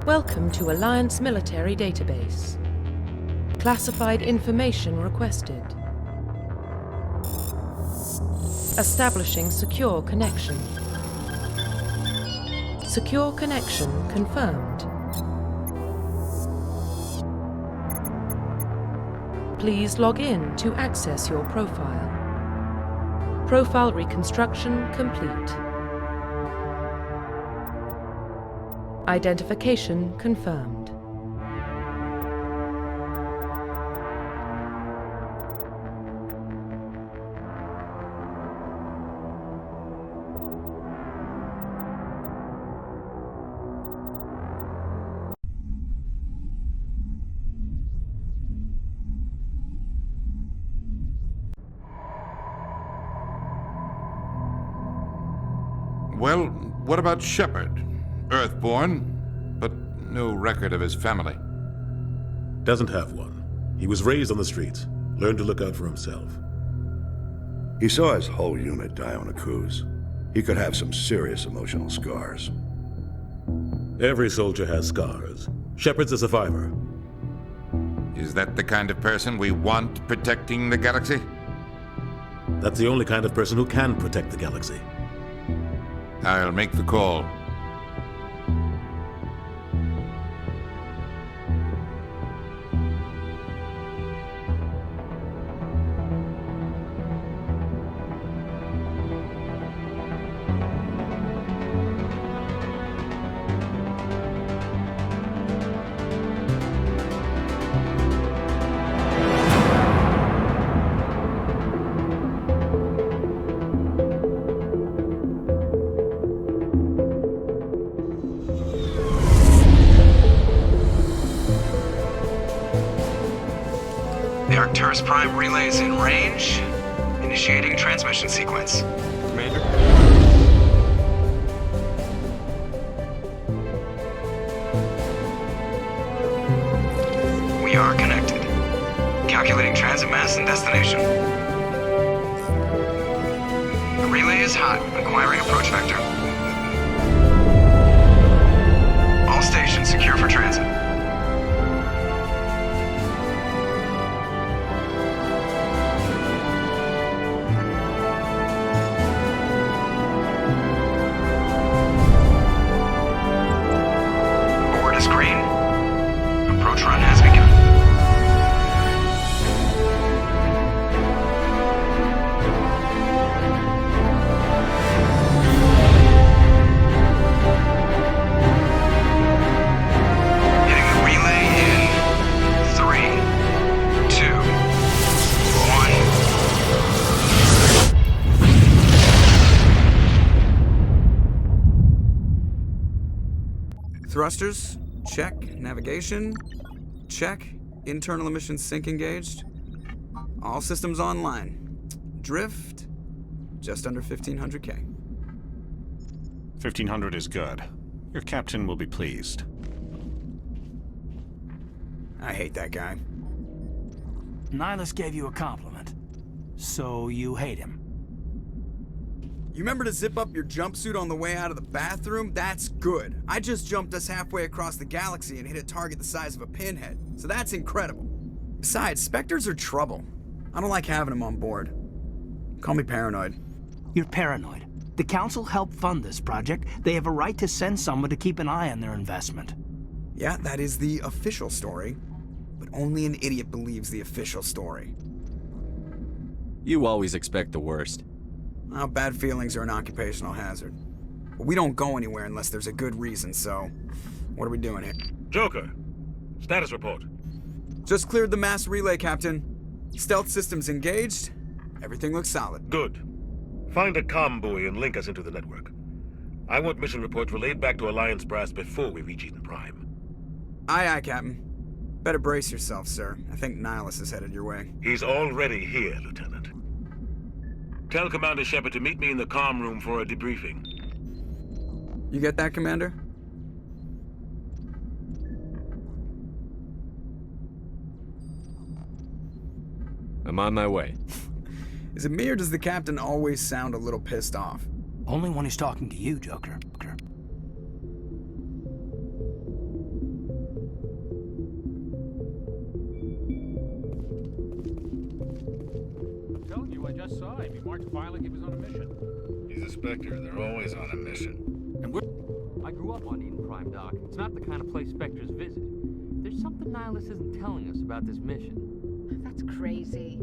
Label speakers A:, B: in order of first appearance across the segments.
A: Welcome to Alliance Military Database. Classified information requested. Establishing secure connection. Secure connection confirmed. Please log in to access your profile. Profile reconstruction complete. Identification confirmed.
B: Well, what about Shepard? Earthborn, but no record of his family.
C: Doesn't have one. He was raised on the streets, learned to look out for himself.
D: He saw his whole unit die on a cruise. He could have some serious emotional scars.
C: Every soldier has scars. Shepard's a survivor.
B: Is that the kind of person we want protecting the galaxy?
C: That's the only kind of person who can protect the galaxy.
B: I'll make the call.
E: The Arcturus Prime relay is in range. Initiating transmission sequence.
F: Commander?
E: We are connected. Calculating transit mass and destination. The relay is hot. Acquiring approach vector. All stations secure for transit. Green. Approach run has begun. Hitting the relay in 3, 2, 1. Thrusters. Check. Navigation. Check. Internal emissions sync engaged. All systems online. Drift. Just under 1500K.
F: 1500 is good. Your captain will be pleased.
E: I hate that guy.
G: Nihilus gave you a compliment. So you hate him.
E: You remember to zip up your jumpsuit on the way out of the bathroom? That's good. I just jumped us halfway across the galaxy and hit a target the size of a pinhead, so that's incredible. Besides, Spectres are trouble. I don't like having them on board. Call me paranoid.
G: You're paranoid. The Council helped fund this project. They have a right to send someone to keep an eye on their investment.
E: Yeah, that is the official story. But only an idiot believes the official story.
H: You always expect the worst.
E: Well, bad feelings are an occupational hazard. But we don't go anywhere unless there's a good reason, so what are we doing here?
C: Joker, status report.
E: Just cleared the mass relay, Captain. Stealth systems engaged. Everything looks solid.
C: Good. Find a comm buoy and link us into the network. I want mission reports relayed back to Alliance Brass before we reach Eden Prime.
E: Aye, aye, Captain. Better brace yourself, sir. I think Nihilus is headed your way.
C: He's already here, Lieutenant. Tell Commander Shepard to meet me in the comm room for a debriefing.
E: You get that, Commander?
H: I'm on my way.
E: Is it me or does the Captain always sound a little pissed off?
G: Only when he's talking to you, Joker.
I: just saw him. He marched by like he was on a mission.
C: He's a Spectre. They're always on a mission.
I: And I grew up on Eden Prime, Doc. It's not the kind of place Spectres visit. There's something Nihilus isn't telling us about this mission.
J: That's crazy.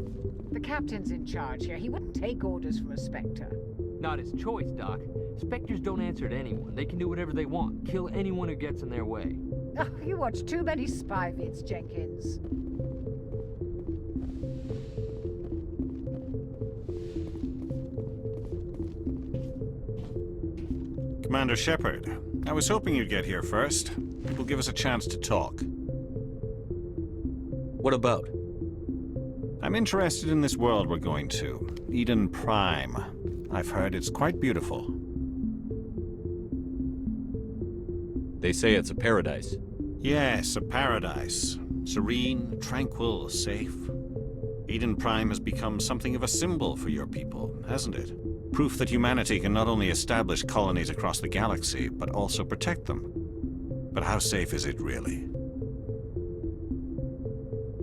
J: The captain's in charge here. He wouldn't take orders from a Spectre.
I: Not his choice, Doc. Spectres don't answer to anyone. They can do whatever they want. Kill anyone who gets in their way.
J: Oh, you watch too many spy vids, Jenkins.
F: Commander Shepard, I was hoping you'd get here first. It will give us a chance to talk.
H: What about?
F: I'm interested in this world we're going to, Eden Prime. I've heard it's quite beautiful.
H: They say it's a paradise.
F: Yes, a paradise. Serene, tranquil, safe. Eden Prime has become something of a symbol for your people, hasn't it? Proof that humanity can not only establish colonies across the galaxy, but also protect them. But how safe is it really?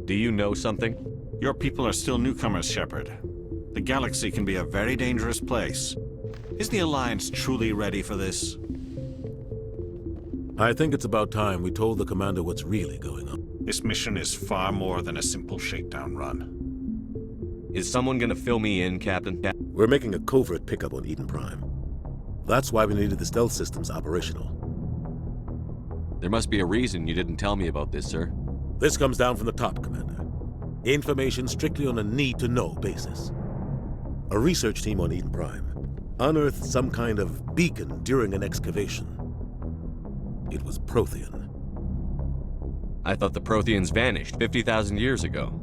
H: Do you know something?
F: Your people are still newcomers, Shepard. The galaxy can be a very dangerous place. Is the Alliance truly ready for this?
K: I think it's about time we told the commander what's really going on.
F: This mission is far more than a simple shakedown run.
H: Is someone gonna fill me in, Captain?
K: We're making a covert pickup on Eden Prime. That's why we needed the stealth systems operational.
H: There must be a reason you didn't tell me about this, sir.
K: This comes down from the top, Commander. Information strictly on a need-to-know basis. A research team on Eden Prime unearthed some kind of beacon during an excavation. It was Prothean.
H: I thought the Protheans vanished 50,000 years ago.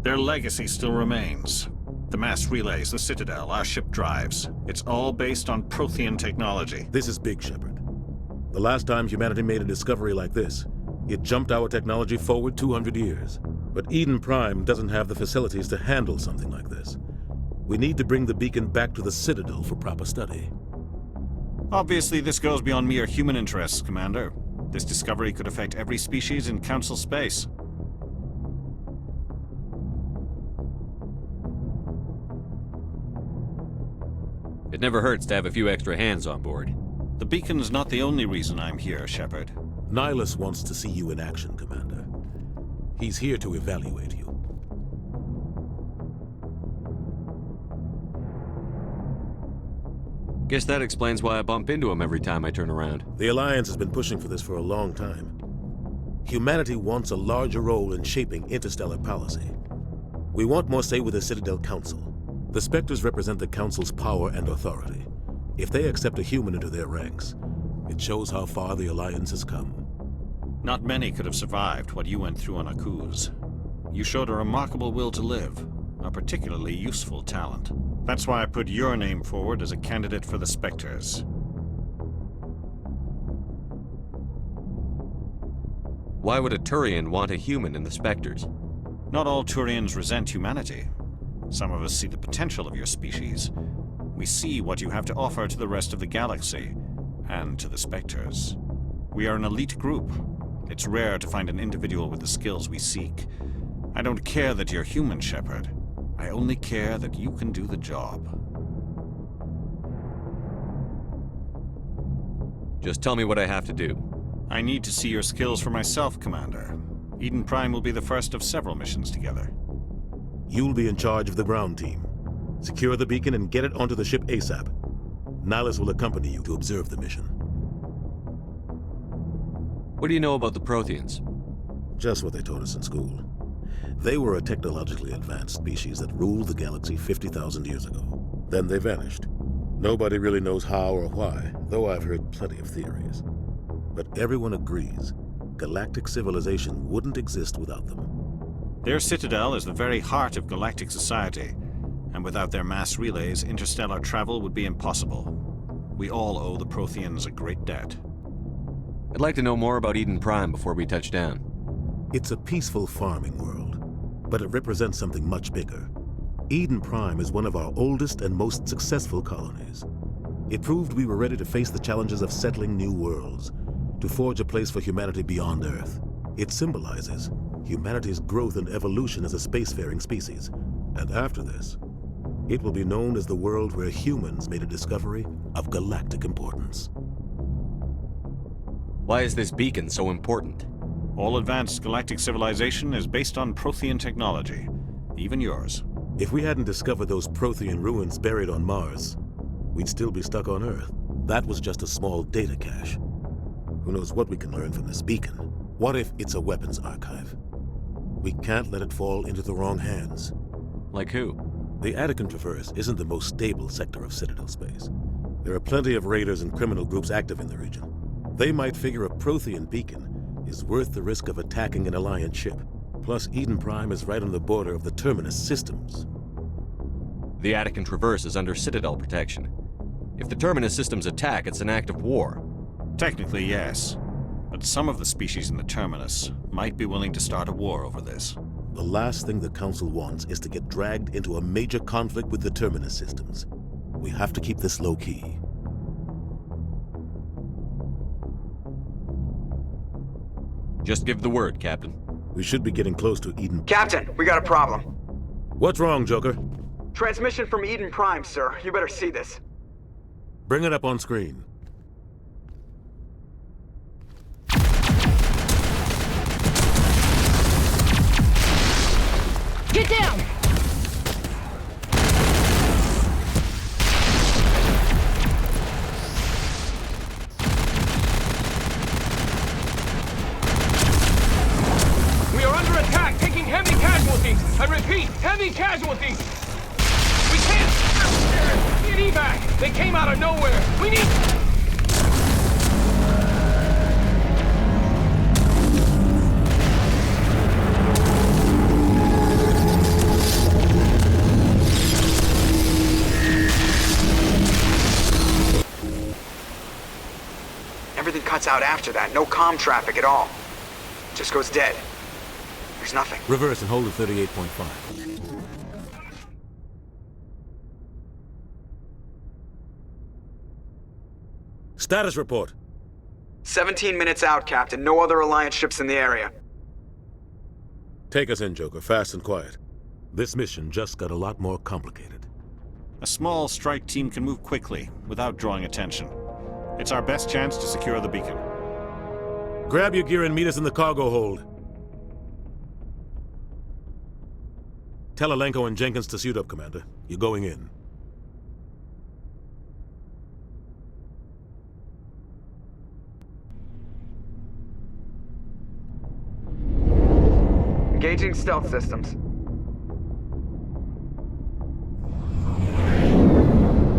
F: Their legacy still remains. The mass relays, the Citadel, our ship drives. It's all based on Prothean technology.
K: This is big, Shepard. The last time humanity made a discovery like this, it jumped our technology forward 200 years. But Eden Prime doesn't have the facilities to handle something like this. We need to bring the beacon back to the Citadel for proper study.
F: Obviously, this goes beyond mere human interests, Commander. This discovery could affect every species in Council space.
H: It never hurts to have a few extra hands on board.
F: The beacon's not the only reason I'm here, Shepard.
K: Nihilus wants to see you in action, Commander. He's here to evaluate you.
H: Guess that explains why I bump into him every time I turn around.
K: The Alliance has been pushing for this for a long time. Humanity wants a larger role in shaping interstellar policy. We want more say with the Citadel Council. The Spectres represent the Council's power and authority. If they accept a human into their ranks, it shows how far the Alliance has come.
F: Not many could have survived what you went through on Akuz. You showed a remarkable will to live, a particularly useful talent. That's why I put your name forward as a candidate for the Spectres.
H: Why would a Turian want a human in the Spectres?
F: Not all Turians resent humanity. Some of us see the potential of your species. We see what you have to offer to the rest of the galaxy, and to the Spectres. We are an elite group. It's rare to find an individual with the skills we seek. I don't care that you're human, Shepard. I only care that you can do the job.
H: Just tell me what I have to do.
F: I need to see your skills for myself, Commander. Eden Prime will be the first of several missions together.
K: You'll be in charge of the ground team. Secure the beacon and get it onto the ship ASAP. Nihilus will accompany you to observe the mission.
H: What do you know about the Protheans?
K: Just what they taught us in school. They were a technologically advanced species that ruled the galaxy 50,000 years ago. Then they vanished. Nobody really knows how or why, though I've heard plenty of theories. But everyone agrees, galactic civilization wouldn't exist without them.
F: Their Citadel is the very heart of galactic society, and without their mass relays, interstellar travel would be impossible. We all owe the Protheans a great debt.
H: I'd like to know more about Eden Prime before we touch down.
K: It's a peaceful farming world, but it represents something much bigger. Eden Prime is one of our oldest and most successful colonies. It proved we were ready to face the challenges of settling new worlds, to forge a place for humanity beyond Earth. It symbolizes humanity's growth and evolution as a spacefaring species. And after this, it will be known as the world where humans made a discovery of galactic importance.
H: Why is this beacon so important?
F: All advanced galactic civilization is based on Prothean technology, even yours.
K: If we hadn't discovered those Prothean ruins buried on Mars, we'd still be stuck on Earth. That was just a small data cache. Who knows what we can learn from this beacon? What if it's a weapons archive? We can't let it fall into the wrong hands.
H: Like who?
K: The Attican Traverse isn't the most stable sector of Citadel space. There are plenty of raiders and criminal groups active in the region. They might figure a Prothean beacon is worth the risk of attacking an Alliance ship. Plus, Eden Prime is right on the border of the Terminus systems.
H: The Attican Traverse is under Citadel protection. If the Terminus systems attack, it's an act of war.
F: Technically, yes. But some of the species in the Terminus might be willing to start a war over this.
K: The last thing the Council wants is to get dragged into a major conflict with the Terminus systems. We have to keep this low-key.
H: Just give the word, Captain.
K: We should be getting close to Eden.
E: Captain, we got a problem.
K: What's wrong, Joker?
E: Transmission from Eden Prime, sir. You better see this.
K: Bring it up on screen.
J: Get down!
I: We are under attack, taking heavy casualties. I repeat, heavy casualties. We can't. Need evac. They came out of nowhere. We need.
E: Everything cuts out after that. No comm traffic at all. Just goes dead. There's nothing.
K: Reverse and hold at 38.5. Status report.
E: 17 minutes out, Captain. No other Alliance ships in the area.
K: Take us in, Joker, fast and quiet. This mission just got a lot more complicated.
F: A small strike team can move quickly, without drawing attention. It's our best chance to secure the beacon.
K: Grab your gear and meet us in the cargo hold. Tell Alenko and Jenkins to suit up, Commander. You're going in.
E: Engaging stealth systems.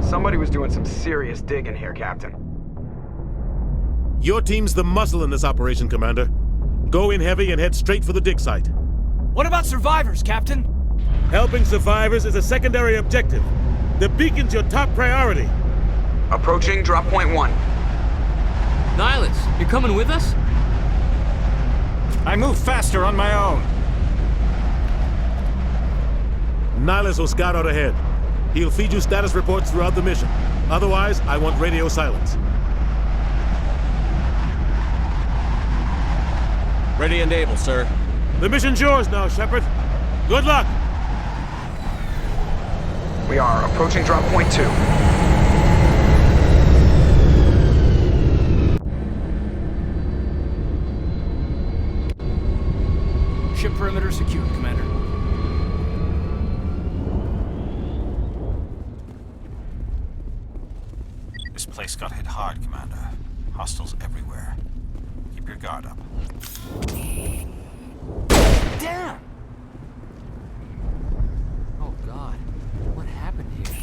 E: Somebody was doing some serious digging here, Captain.
K: Your team's the muscle in this operation, Commander. Go in heavy and head straight for the dig site.
G: What about survivors, Captain?
K: Helping survivors is a secondary objective. The beacon's your top priority.
E: Approaching drop point 1.
I: Nihilus, you're coming with us?
F: I move faster on my own.
K: Nihilus will scout out ahead. He'll feed you status reports throughout the mission. Otherwise, I want radio silence.
H: Ready and able, sir.
K: The mission's yours now, Shepard. Good luck!
E: We are approaching drop point 2.
G: Ship perimeter secure, Commander.
F: This place got hit hard, Commander. Hostiles everywhere. Keep your guard up.
G: Damn!
I: Oh God, what happened here?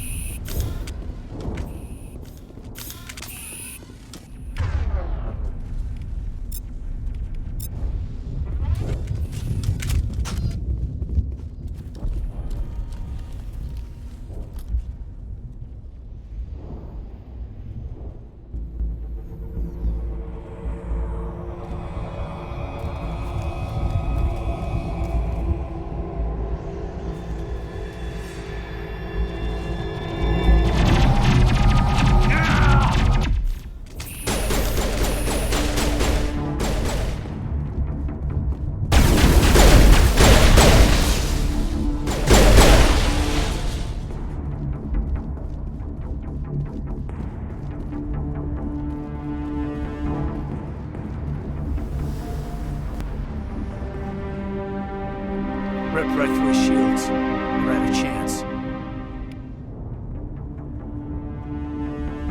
G: Ripped right through his shields. Never had a chance.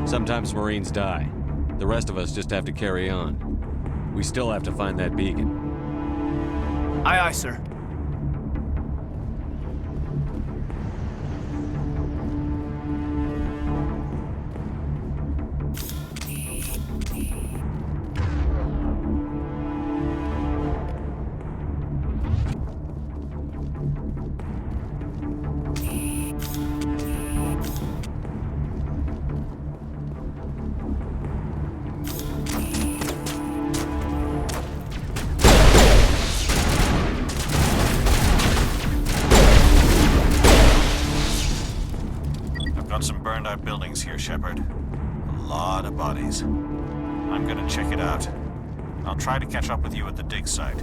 H: Sometimes Marines die. The rest of us just have to carry on. We still have to find that beacon.
G: Aye, aye, sir.
F: Some burned out buildings here, Shepard. A lot of bodies. I'm gonna check it out. I'll try to catch up with you at the dig site.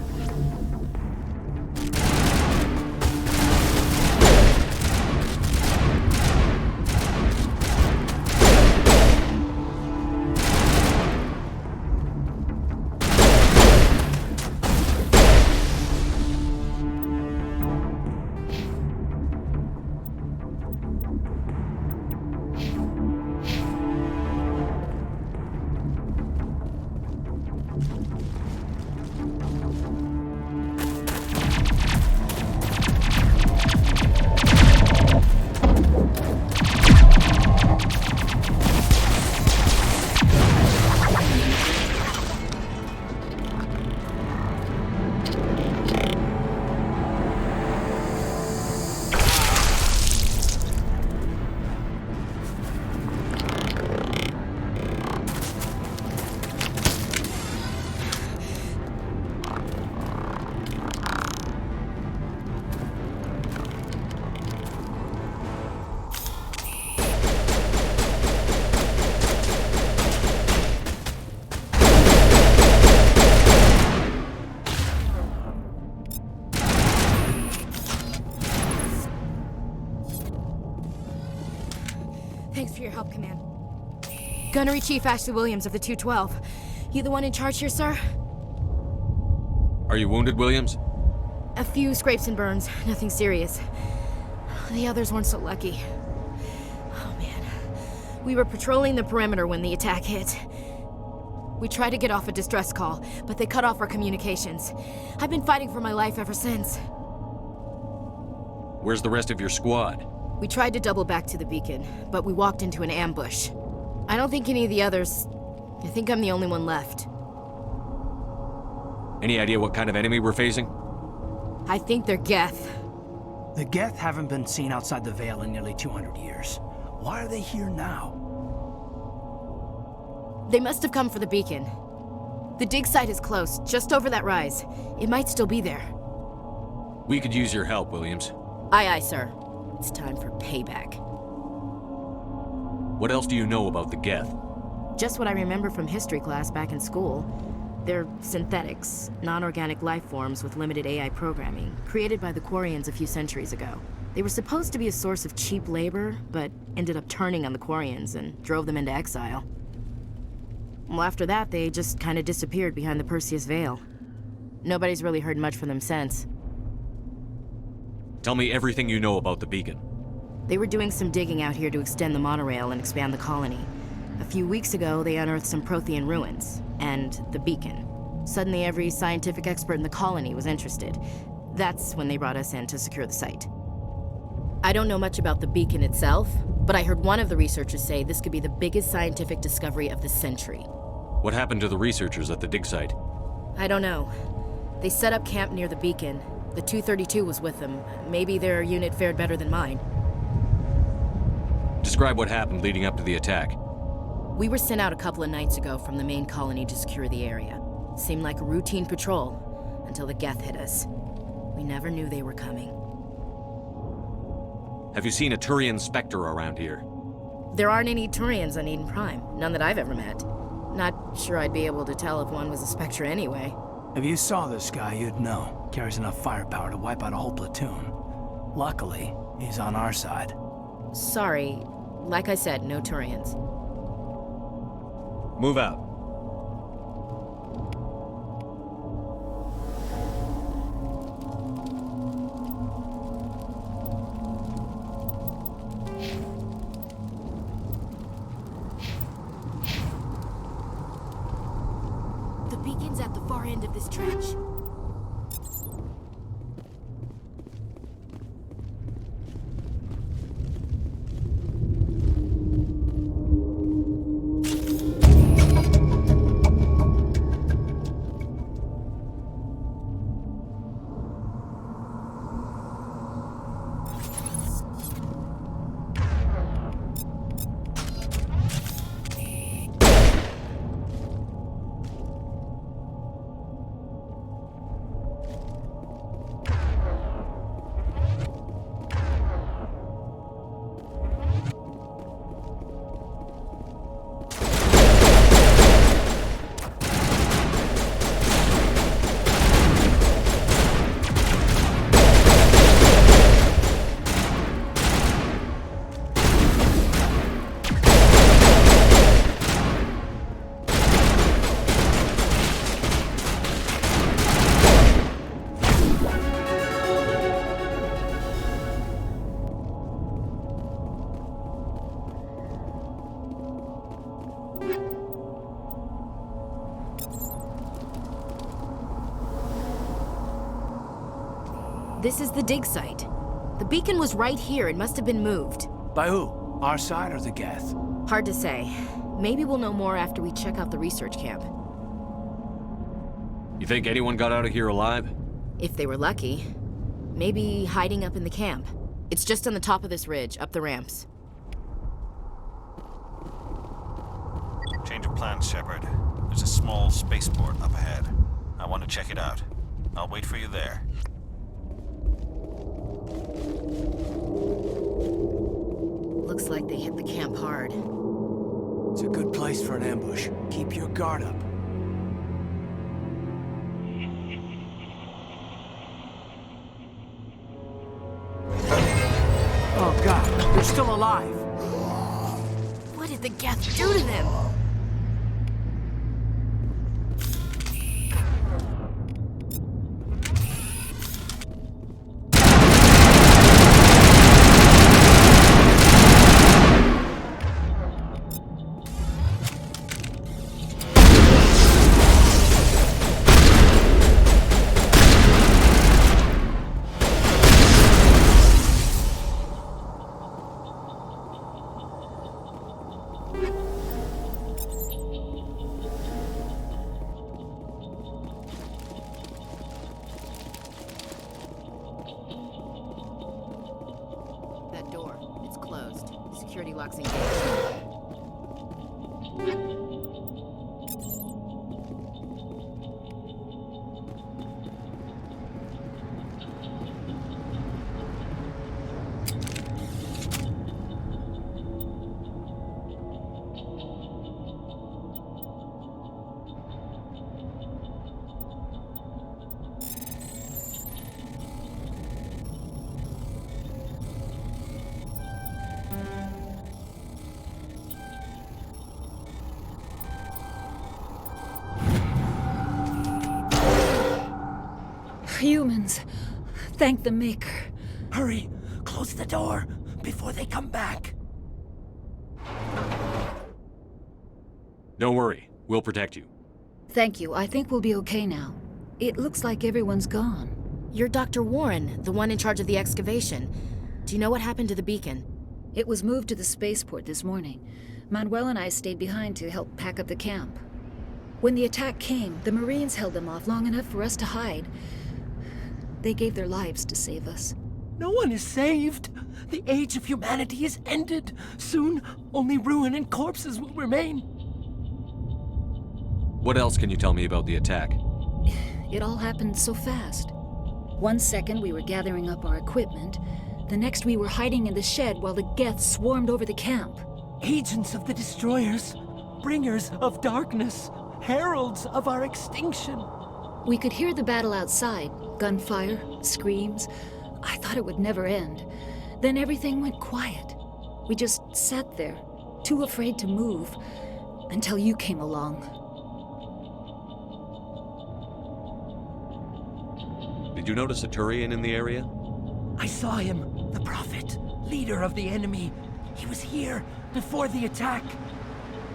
L: Thanks for your help, Command. Gunnery Chief Ashley Williams of the 212. You the one in charge here, sir?
H: Are you wounded, Williams?
L: A few scrapes and burns, nothing serious. The others weren't so lucky. Oh man. We were patrolling the perimeter when the attack hit. We tried to get off a distress call, but they cut off our communications. I've been fighting for my life ever since.
H: Where's the rest of your squad?
L: We tried to double back to the beacon, but we walked into an ambush. I don't think any of the others... I think I'm the only one left.
H: Any idea what kind of enemy we're facing?
L: I think they're Geth.
G: The Geth haven't been seen outside the Veil in nearly 200 years. Why are they here now?
L: They must have come for the beacon. The dig site is close, just over that rise. It might still be there.
H: We could use your help, Williams.
L: Aye, aye, sir. It's time for payback.
H: What else do you know about the Geth?
L: Just what I remember from history class back in school. They're synthetics, non-organic life forms with limited AI programming, created by the Quarians a few centuries ago. They were supposed to be a source of cheap labor, but ended up turning on the Quarians and drove them into exile. Well, after that, they just kind of disappeared behind the Perseus Veil. Nobody's really heard much from them since.
H: Tell me everything you know about the beacon.
L: They were doing some digging out here to extend the monorail and expand the colony. A few weeks ago, they unearthed some Prothean ruins, and the beacon. Suddenly, every scientific expert in the colony was interested. That's when they brought us in to secure the site. I don't know much about the beacon itself, but I heard one of the researchers say this could be the biggest scientific discovery of the century.
H: What happened to the researchers at the dig site?
L: I don't know. They set up camp near the beacon. The 232 was with them. Maybe their unit fared better than mine.
H: Describe what happened leading up to the attack.
L: We were sent out a couple of nights ago from the main colony to secure the area. Seemed like a routine patrol, until the Geth hit us. We never knew they were coming.
H: Have you seen a Turian Spectre around here?
L: There aren't any Turians on Eden Prime. None that I've ever met. Not sure I'd be able to tell if one was a Spectre anyway.
G: If you saw this guy, you'd know. Carries enough firepower to wipe out a whole platoon. Luckily, he's on our side.
L: Sorry. Like I said, no Turians.
H: Move out.
L: of this trench. This is the dig site. The beacon was right here. It must have been moved.
G: By who? Our side or the Geth?
L: Hard to say. Maybe we'll know more after we check out the research camp.
H: You think anyone got out of here alive?
L: If they were lucky. Maybe hiding up in the camp. It's just on the top of this ridge, up the ramps.
F: Change of plans, Shepard. There's a small spaceport up ahead. I want to check it out. I'll wait for you there.
L: Looks like they hit the camp hard.
G: It's a good place for an ambush. Keep your guard up. Oh god, they're still alive!
L: What did the Geth do to them? Security locks engaged.
M: Humans. Thank the Maker.
G: Hurry! Close the door before they come back.
H: Don't worry. We'll protect you.
M: Thank you. I think we'll be okay now. It looks like everyone's gone.
L: You're Dr. Warren, the one in charge of the excavation. Do you know what happened to the beacon?
M: It was moved to the spaceport this morning. Manuel and I stayed behind to help pack up the camp. When the attack came, the Marines held them off long enough for us to hide. They gave their lives to save us.
G: No one is saved. The age of humanity is ended. Soon, only ruin and corpses will remain.
H: What else can you tell me about the attack?
M: It all happened so fast. 1 second we were gathering up our equipment. The next we were hiding in the shed while the Geth swarmed over the camp.
G: Agents of the Destroyers, bringers of darkness, heralds of our extinction.
M: We could hear the battle outside. Gunfire, screams. I thought it would never end. Then everything went quiet. We just sat there, too afraid to move, until you came along.
H: Did you notice a Turian in the area?
G: I saw him, the Prophet, leader of the enemy. He was here before the attack.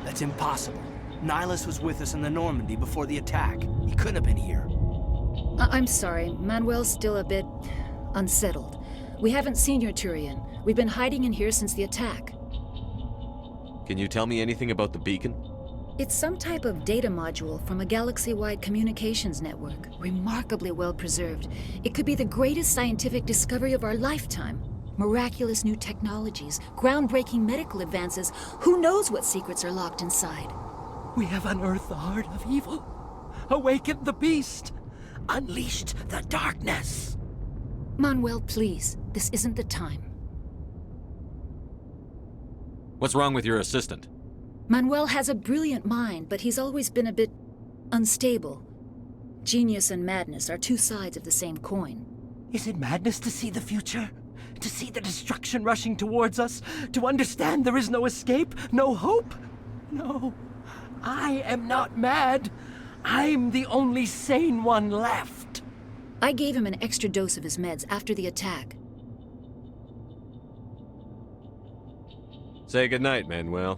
G: That's impossible. Nihilus was with us in the Normandy before the attack. He couldn't have been here.
M: I'm sorry. Manuel's still a bit unsettled. We haven't seen your Turian. We've been hiding in here since the attack.
H: Can you tell me anything about the beacon?
M: It's some type of data module from a galaxy-wide communications network, remarkably well preserved. It could be the greatest scientific discovery of our lifetime. Miraculous new technologies, groundbreaking medical advances. Who knows what secrets are locked inside?
N: We have unearthed the heart of evil, awakened the beast, unleashed the darkness.
M: Manuel, please. This isn't the time.
H: What's wrong with your assistant?
M: Manuel has a brilliant mind, but he's always been a bit unstable. Genius and madness are two sides of the same coin.
N: Is it madness to see the future? To see the destruction rushing towards us? To understand there is no escape? No hope? No. I am not mad. I'm the only sane one left.
M: I gave him an extra dose of his meds after the attack.
H: Say goodnight, Manuel.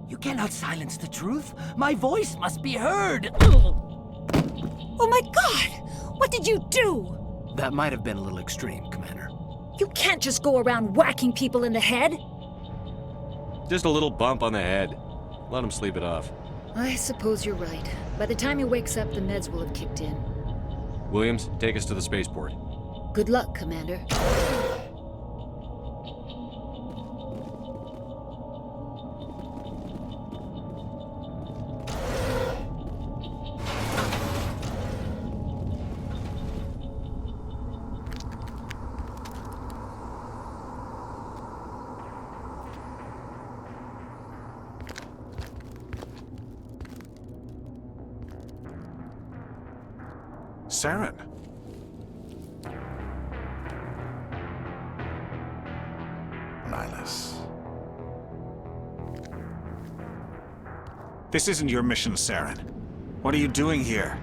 N: You cannot silence the truth. My voice must be heard.
M: Oh my God! What did you do?
G: That might have been a little extreme, Commander.
M: You can't just go around whacking people in the head.
H: Just a little bump on the head. Let him sleep it off.
M: I suppose you're right. By the time he wakes up, the meds will have kicked in.
H: Williams, take us to the spaceport.
M: Good luck, Commander.
O: Saren. Nihilus. This isn't your mission, Saren. What are you doing here?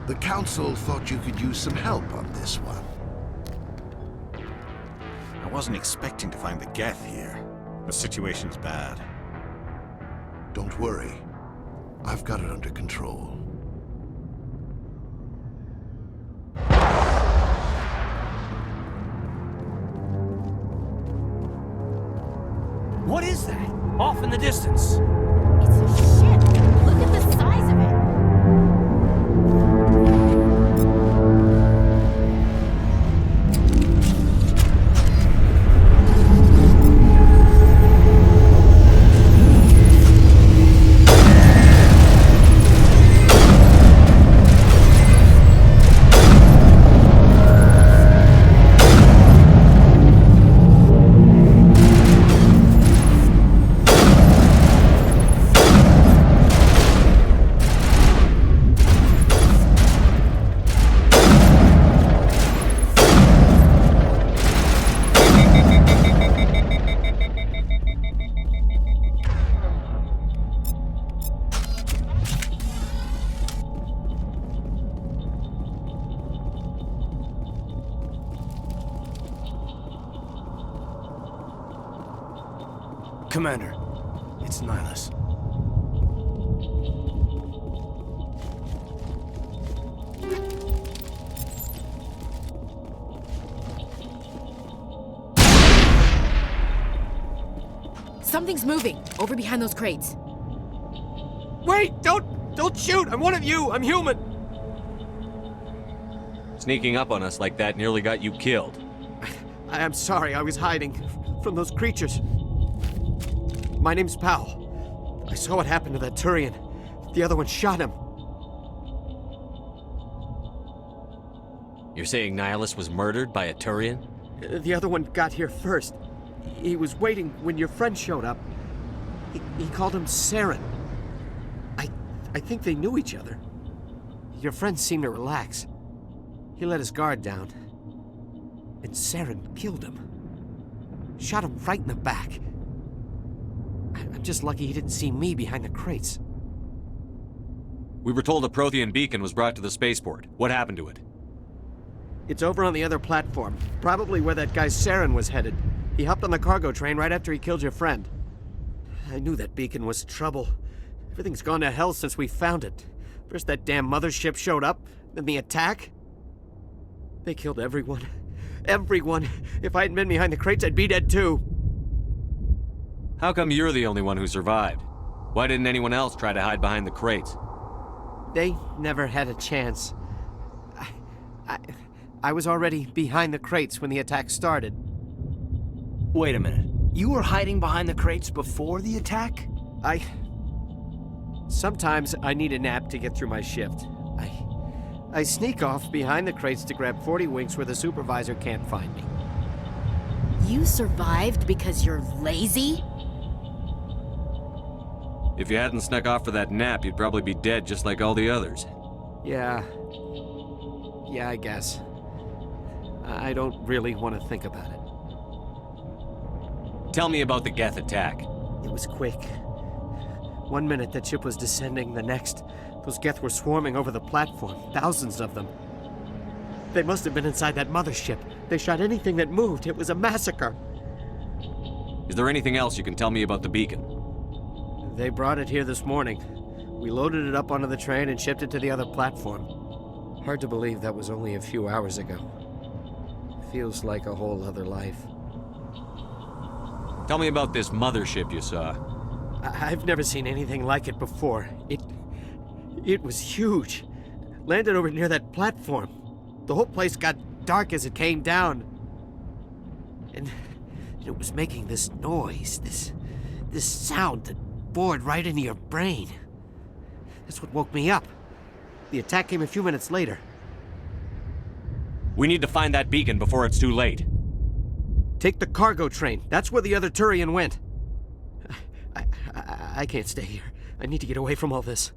P: The Council thought you could use some help on this one.
O: I wasn't expecting to find the Geth here. The situation's bad.
P: Don't worry. I've got it under control.
G: What is that? Off in the distance.
L: It's a ship. Look at the size of it.
G: Commander, it's Nihilus.
L: Something's moving over behind those crates.
N: Wait! Don't shoot! I'm one of you! I'm human!
H: Sneaking up on us like that nearly got you killed.
N: I'm sorry, I was hiding from those creatures. My name's Powell. I saw what happened to that Turian. The other one shot him.
H: You're saying Nihilus was murdered by a Turian?
N: The other one got here first. He was waiting when your friend showed up. He called him Saren. I think they knew each other. Your friend seemed to relax. He let his guard down. And Saren killed him. Shot him right in the back. I'm just lucky he didn't see me behind the crates.
H: We were told a Prothean beacon was brought to the spaceport. What happened to it?
N: It's over on the other platform. Probably where that guy Saren was headed. He hopped on the cargo train right after he killed your friend. I knew that beacon was trouble. Everything's gone to hell since we found it. First that damn mothership showed up, then the attack. They killed everyone. Everyone. If I hadn't been behind the crates, I'd be dead too.
H: How come you're the only one who survived? Why didn't anyone else try to hide behind the crates?
N: They never had a chance. I was already behind the crates when the attack started.
G: Wait a minute. You were hiding behind the crates before the attack?
N: Sometimes I need a nap to get through my shift. I sneak off behind the crates to grab 40 winks where the supervisor can't find me.
L: You survived because you're lazy?
H: If you hadn't snuck off for that nap, you'd probably be dead just like all the others.
N: Yeah, I guess. I don't really want to think about it.
H: Tell me about the Geth attack.
N: It was quick. 1 minute that ship was descending, the next, those Geth were swarming over the platform, thousands of them. They must have been inside that mothership. They shot anything that moved. It was a massacre.
H: Is there anything else you can tell me about the beacon?
N: They brought it here this morning. We loaded it up onto the train and shipped it to the other platform. Hard to believe that was only a few hours ago. Feels like a whole other life.
H: Tell me about this mothership you saw.
N: I've never seen anything like it before. It was huge. Landed over near that platform. The whole place got dark as it came down. And it was making this noise, this sound that bored right into your brain. That's what woke me up. The attack came a few minutes later.
H: We need to find that beacon before it's too late.
N: Take the cargo train. That's where the other Turian went. I can't stay here. I need to get away from all this.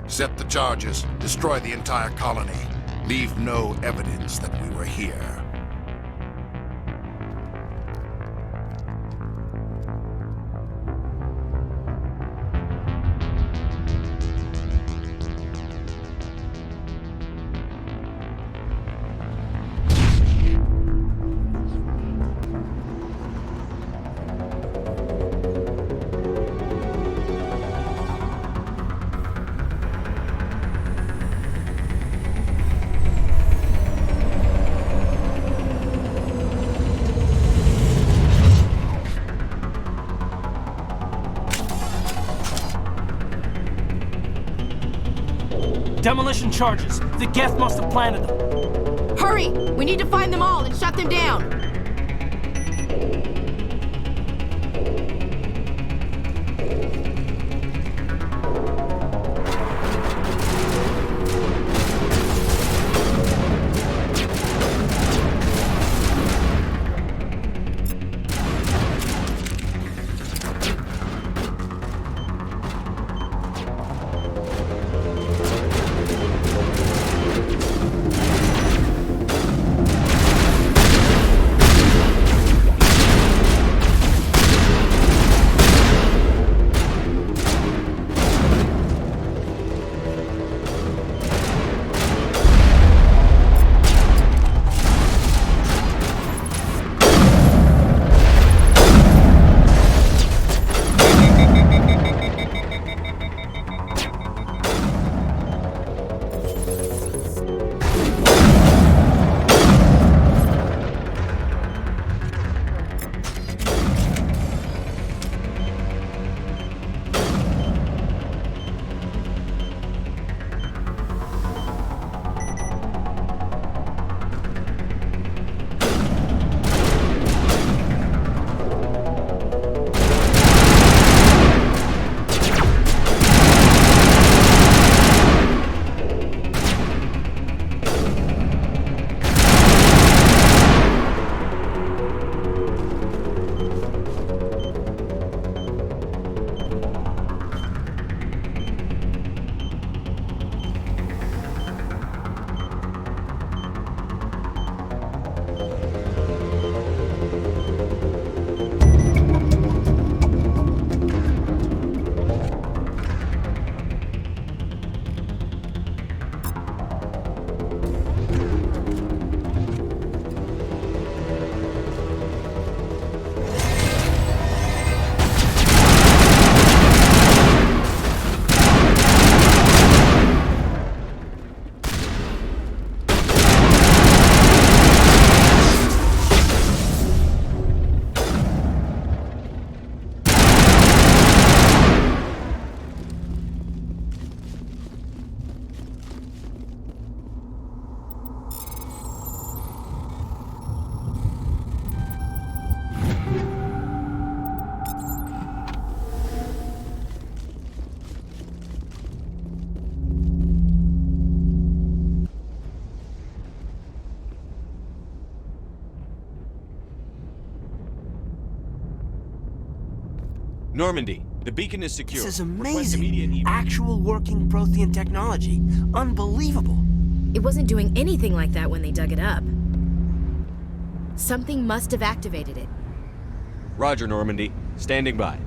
P: Set the charges. Destroy the entire colony. Leave no evidence that we were here.
G: Demolition charges. The Geth must have planted them.
L: Hurry! We need to find them all and shut them down!
H: Normandy, the beacon is secure.
G: This is
H: Request immediate
G: amazing. Actual working Prothean technology. Unbelievable.
L: It wasn't doing anything like that when they dug it up. Something must have activated it.
H: Roger, Normandy. Standing by.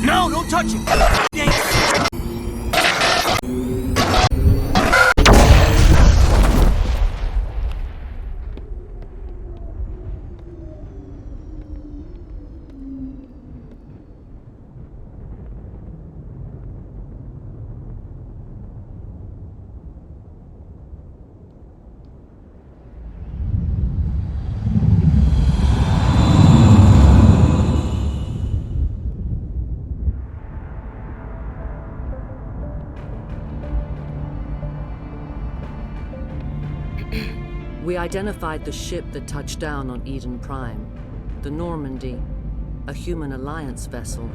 G: No, don't touch him!
A: We identified the ship that touched down on Eden Prime. The Normandy, a human alliance vessel.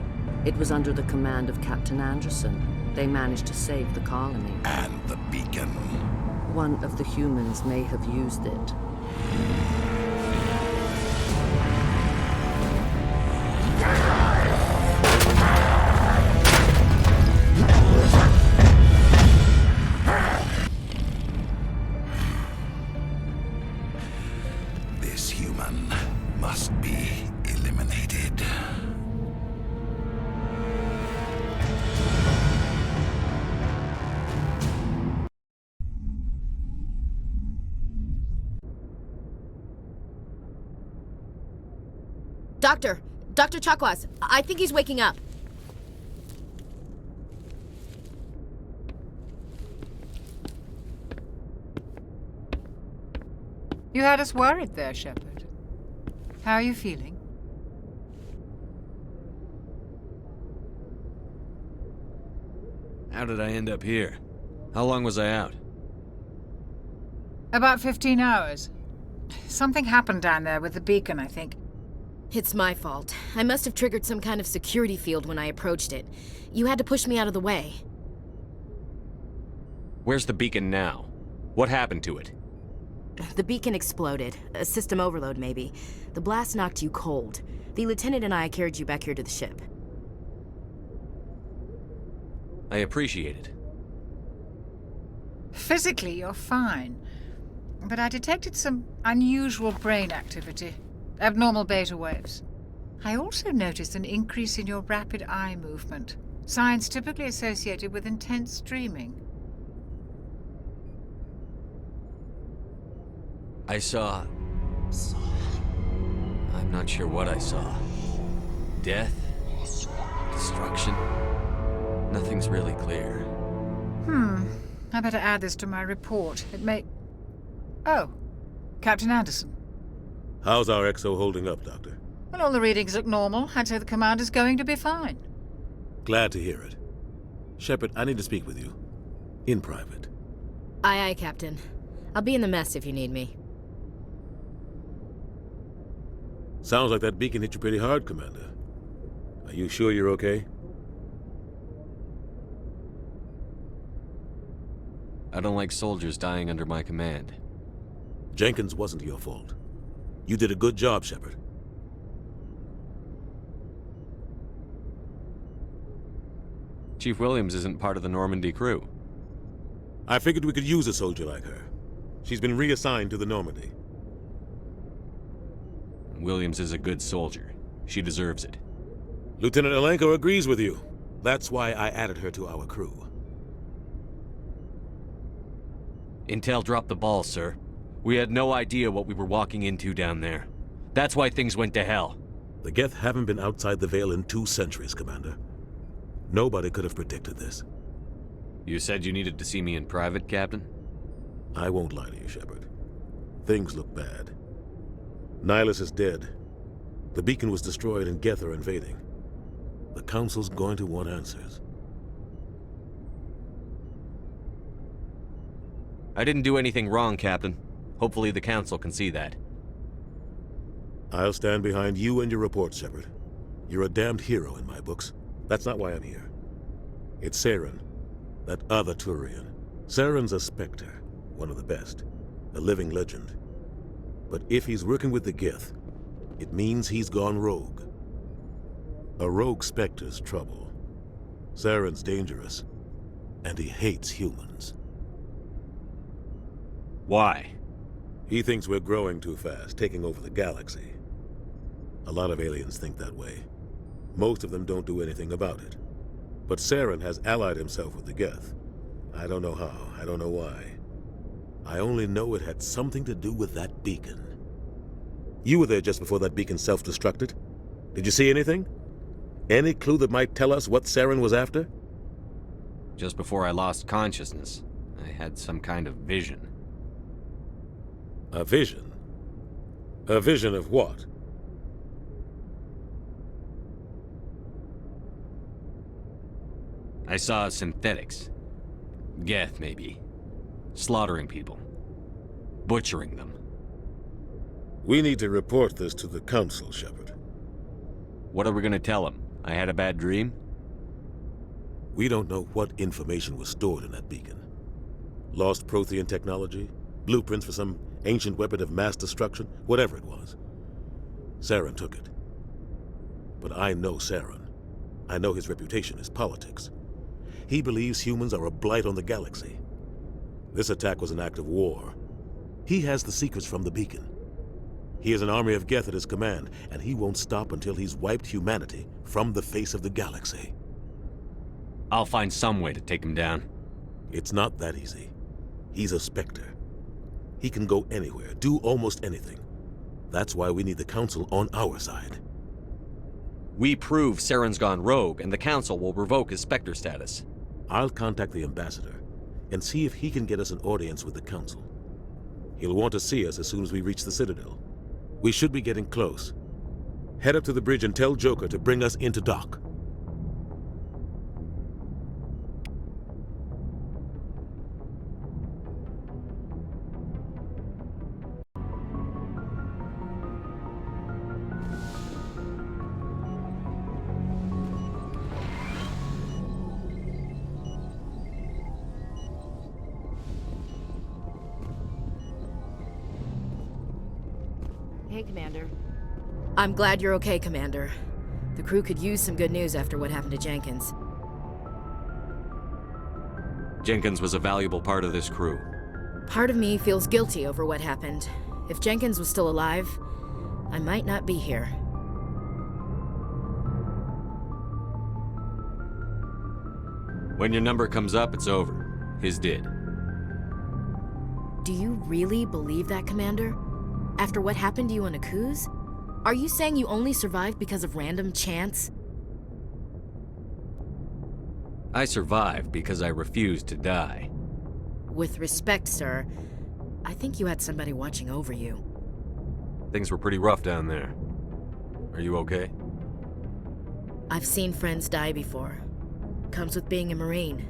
A: It was under the command of Captain Anderson. They managed to save the colony.
P: And the beacon.
A: One of the humans may have used it.
P: This human must be eliminated.
L: Dr. Chakwas, I think he's waking up.
J: You had us worried there, Shepard. How are you feeling?
H: How did I end up here? How long was I out?
J: About 15 hours. Something happened down there with the beacon, I think.
L: It's my fault. I must have triggered some kind of security field when I approached it. You had to push me out of the way.
H: Where's the beacon now? What happened to it?
L: The beacon exploded. A system overload, maybe. The blast knocked you cold. The lieutenant and I carried you back here to the ship.
H: I appreciate it.
J: Physically, you're fine. But I detected some unusual brain activity. Abnormal beta waves. I also noticed an increase in your rapid eye movement. Signs typically associated with intense dreaming.
H: I saw... I'm not sure what I saw. Death? Destruction? Nothing's really clear.
J: I better add this to my report. It may... Oh, Captain Anderson.
K: How's our XO holding up, Doctor?
J: Well, all the readings look normal. I'd say the commander's going to be fine.
K: Glad to hear it. Shepard, I need to speak with you. In private.
L: Aye, Captain. I'll be in the mess if you need me.
K: Sounds like that beacon hit you pretty hard, Commander. Are you sure you're okay?
H: I don't like soldiers dying under my command.
K: Jenkins wasn't your fault. You did a good job, Shepard.
H: Chief Williams isn't part of the Normandy crew.
K: I figured we could use a soldier like her. She's been reassigned to the Normandy.
H: Williams is a good soldier. She deserves it.
K: Lieutenant Alenko agrees with you. That's why I added her to our crew.
H: Intel dropped the ball, sir. We had no idea what we were walking into down there. That's why things went to hell.
K: The Geth haven't been outside the Veil in 2 centuries, Commander. Nobody could have predicted this.
H: You said you needed to see me in private, Captain?
K: I won't lie to you, Shepard. Things look bad. Nihilus is dead. The beacon was destroyed and Geth are invading. The Council's going to want answers.
H: I didn't do anything wrong, Captain. Hopefully the Council can see that.
K: I'll stand behind you and your report, Shepard. You're a damned hero in my books. That's not why I'm here. It's Saren, that other Turian. Saren's a Spectre, one of the best, a living legend. But if he's working with the Geth, it means he's gone rogue. A rogue Spectre's trouble. Saren's dangerous, and he hates humans.
H: Why?
K: He thinks we're growing too fast, taking over the galaxy. A lot of aliens think that way. Most of them don't do anything about it. But Saren has allied himself with the Geth. I don't know how, I don't know why. I only know it had something to do with that beacon. You were there just before that beacon self-destructed. Did you see anything? Any clue that might tell us what Saren was after?
H: Just before I lost consciousness, I had some kind of vision.
K: A vision? A vision of what?
H: I saw synthetics. Geth, maybe. Slaughtering people. Butchering them.
K: We need to report this to the Council, Shepard.
H: What are we gonna tell them? I had a bad dream?
K: We don't know what information was stored in that beacon. Lost Prothean technology? Blueprints for some ancient weapon of mass destruction? Whatever it was. Saren took it. But I know Saren. I know his reputation is politics. He believes humans are a blight on the galaxy. This attack was an act of war. He has the secrets from the beacon. He has an army of Geth at his command, and he won't stop until he's wiped humanity from the face of the galaxy.
H: I'll find some way to take him down.
K: It's not that easy. He's a Spectre. He can go anywhere, do almost anything. That's why we need the Council on our side.
H: We prove Saren's gone rogue, and the Council will revoke his Spectre status.
K: I'll contact the Ambassador and see if he can get us an audience with the Council. He'll want to see us as soon as we reach the Citadel. We should be getting close. Head up to the bridge and tell Joker to bring us into dock.
L: Hey, Commander. I'm glad you're okay, Commander. The crew could use some good news after what happened to Jenkins.
H: Jenkins was a valuable part of this crew.
L: Part of me feels guilty over what happened. If Jenkins was still alive, I might not be here.
H: When your number comes up, it's over. His did.
L: Do you really believe that, Commander? After what happened to you on Akuz? Are you saying you only survived because of random chance?
H: I survived because I refused to die.
L: With respect, sir, I think you had somebody watching over you.
H: Things were pretty rough down there. Are you okay?
L: I've seen friends die before. Comes with being a Marine.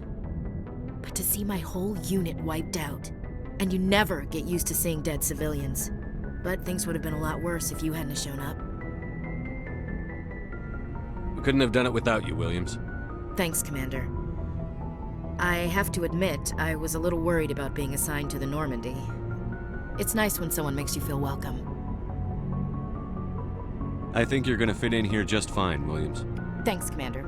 L: But to see my whole unit wiped out, and you never get used to seeing dead civilians. But things would have been a lot worse if you hadn't shown up.
H: We couldn't have done it without you, Williams.
L: Thanks, Commander. I have to admit, I was a little worried about being assigned to the Normandy. It's nice when someone makes you feel welcome.
H: I think you're gonna fit in here just fine, Williams.
L: Thanks, Commander.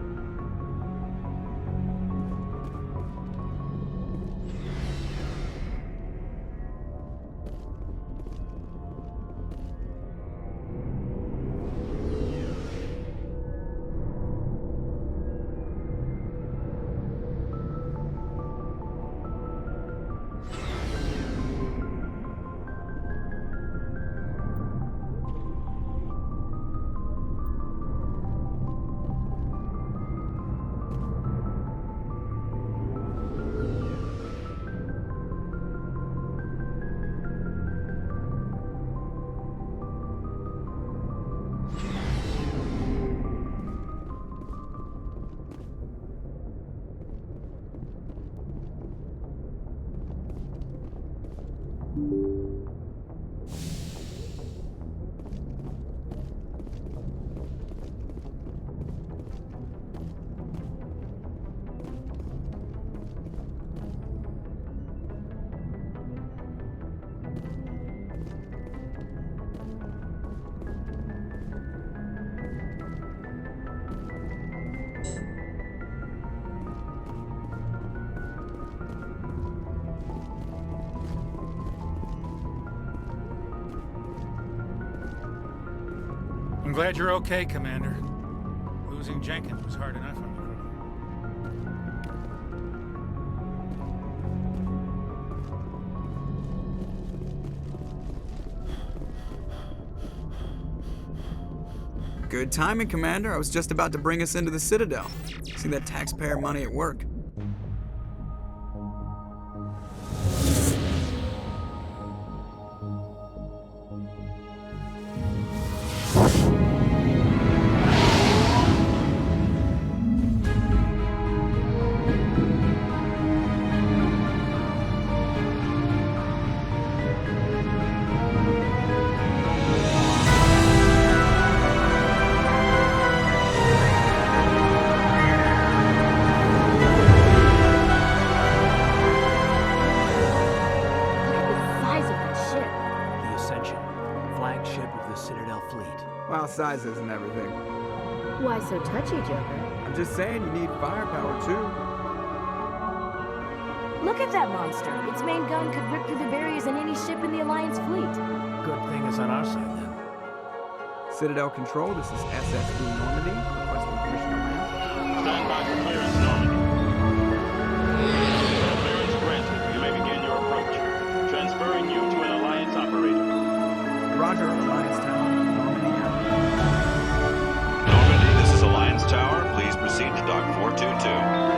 Q: I'm glad you're okay, Commander. Losing Jenkins was hard enough on the crew.
E: Good timing, Commander. I was just about to bring us into the Citadel. See that taxpayer money at work. Size isn't everything.
L: Why so touchy, Joker?
E: I'm just saying you need firepower, too.
L: Look at that monster. Its main gun could rip through the barriers in any ship in the Alliance fleet.
G: Good thing it's on our side, then.
E: Citadel Control, this is SSD Normandy. Requesting permission to land.
R: Stand by for clearance, Normandy. Clearance granted. You may begin your approach. Transferring you to an Alliance operator.
E: Roger, Alliance Tower.
R: Normandy, this is Alliance Tower. Please proceed to Dock 422.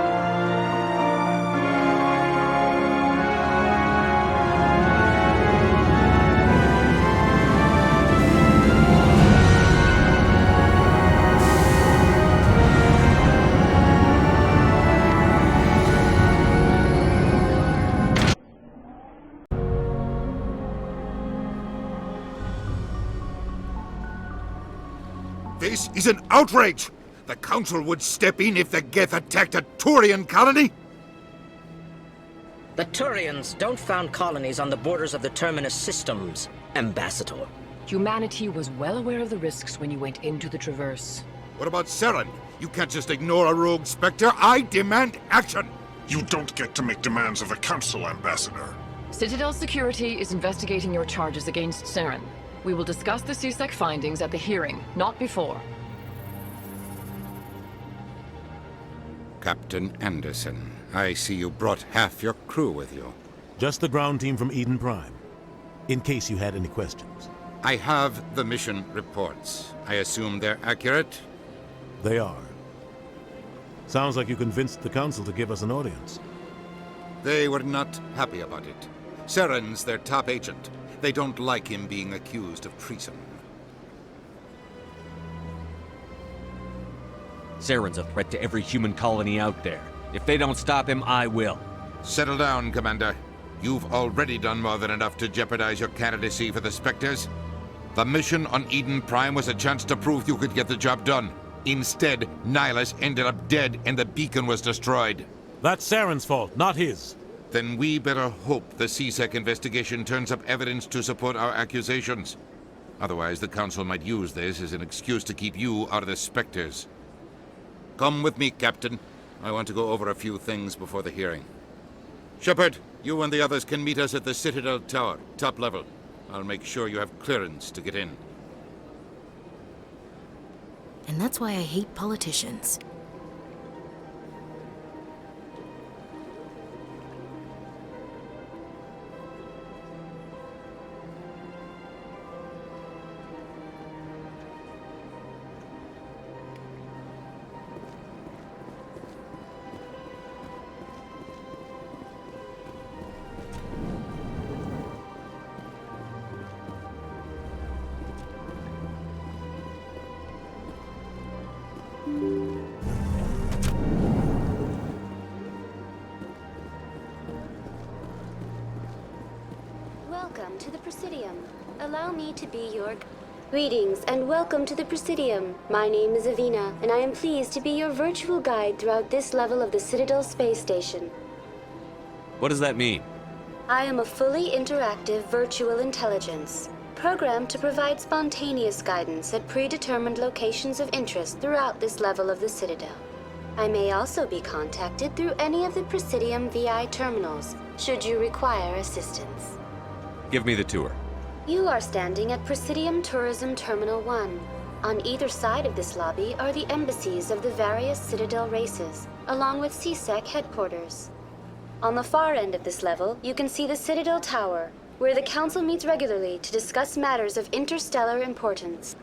B: This is an outrage! The Council would step in if the Geth attacked a Turian colony?
S: The Turians don't found colonies on the borders of the Terminus systems, Ambassador.
T: Humanity was well aware of the risks when you went into the Traverse.
B: What about Saren? You can't just ignore a rogue Spectre. I demand action!
P: You don't get to make demands of the Council, Ambassador.
T: Citadel Security is investigating your charges against Saren. We will discuss the CSEC findings at the hearing, not before.
B: Captain Anderson, I see you brought half your crew with you.
K: Just the ground team from Eden Prime, in case you had any questions.
B: I have the mission reports. I assume they're accurate?
K: They are. Sounds like you convinced the Council to give us an audience.
B: They were not happy about it. Saren's their top agent. They don't like him being accused of treason.
H: Saren's a threat to every human colony out there. If they don't stop him, I will.
B: Settle down, Commander. You've already done more than enough to jeopardize your candidacy for the Spectres. The mission on Eden Prime was a chance to prove you could get the job done. Instead, Nihilus ended up dead and the beacon was destroyed.
K: That's Saren's fault, not his.
B: Then we better hope the CSEC investigation turns up evidence to support our accusations. Otherwise, the Council might use this as an excuse to keep you out of the Spectres. Come with me, Captain. I want to go over a few things before the hearing. Shepard, you and the others can meet us at the Citadel Tower, top level. I'll make sure you have clearance to get in.
L: And that's why I hate politicians.
U: Welcome to the Presidium. Allow me to be your... Greetings and welcome to the Presidium. My name is Avina, and I am pleased to be your virtual guide throughout this level of the Citadel space station.
H: What does that mean?
U: I am a fully interactive virtual intelligence, programmed to provide spontaneous guidance at predetermined locations of interest throughout this level of the Citadel. I may also be contacted through any of the Presidium VI terminals, should you require assistance.
H: Give me the tour.
U: You are standing at Presidium Tourism Terminal 1. On either side of this lobby are the embassies of the various Citadel races, along with CSEC headquarters. On the far end of this level, you can see the Citadel Tower, where the Council meets regularly to discuss matters of interstellar importance.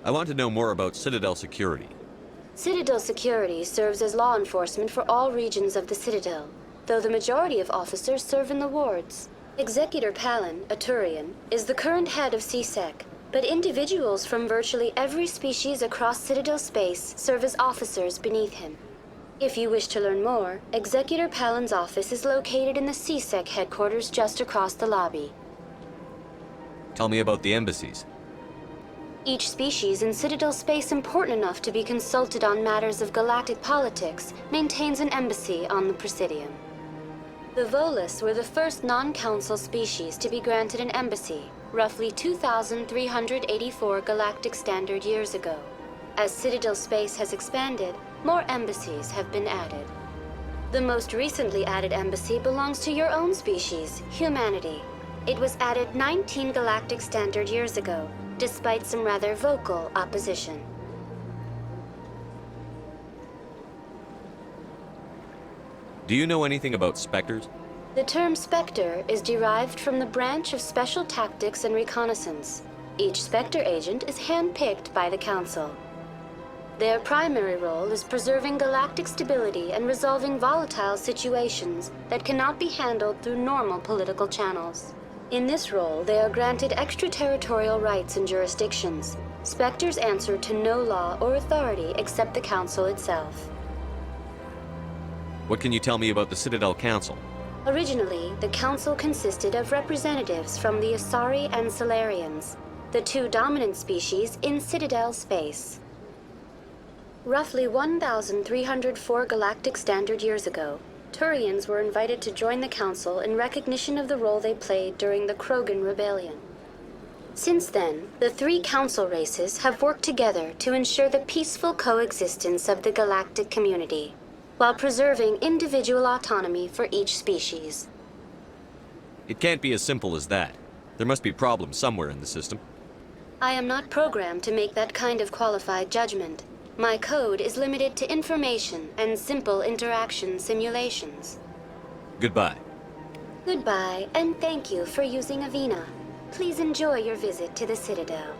H: I want to know more about Citadel Security.
U: Citadel Security serves as law enforcement for all regions of the Citadel, though the majority of officers serve in the wards. Executor Palin, a Turian, is the current head of CSEC, but individuals from virtually every species across Citadel space serve as officers beneath him. If you wish to learn more, Executor Palin's office is located in the CSEC headquarters just across the lobby.
H: Tell me about the embassies.
U: Each species in Citadel space important enough to be consulted on matters of galactic politics maintains an embassy on the Presidium. The Volus were the first non-council species to be granted an embassy, roughly 2,384 galactic standard years ago. As Citadel space has expanded, more embassies have been added. The most recently added embassy belongs to your own species, humanity. It was added 19 galactic standard years ago, despite some rather vocal opposition.
H: Do you know anything about Spectres?
U: The term Spectre is derived from the branch of Special Tactics and Reconnaissance. Each Spectre agent is handpicked by the Council. Their primary role is preserving galactic stability and resolving volatile situations that cannot be handled through normal political channels. In this role, they are granted extraterritorial rights and jurisdictions. Spectres answer to no law or authority except the Council itself.
H: What can you tell me about the Citadel Council?
U: Originally, the Council consisted of representatives from the Asari and Solarians, the two dominant species in Citadel space. Roughly 1,304 galactic standard years ago, Turians were invited to join the Council in recognition of the role they played during the Krogan Rebellion. Since then, the three Council races have worked together to ensure the peaceful coexistence of the galactic community, while preserving individual autonomy for each species.
H: It can't be as simple as that. There must be problems somewhere in the system.
U: I am not programmed to make that kind of qualified judgment. My code is limited to information and simple interaction simulations.
H: Goodbye.
U: Goodbye, and thank you for using Avina. Please enjoy your visit to the Citadel.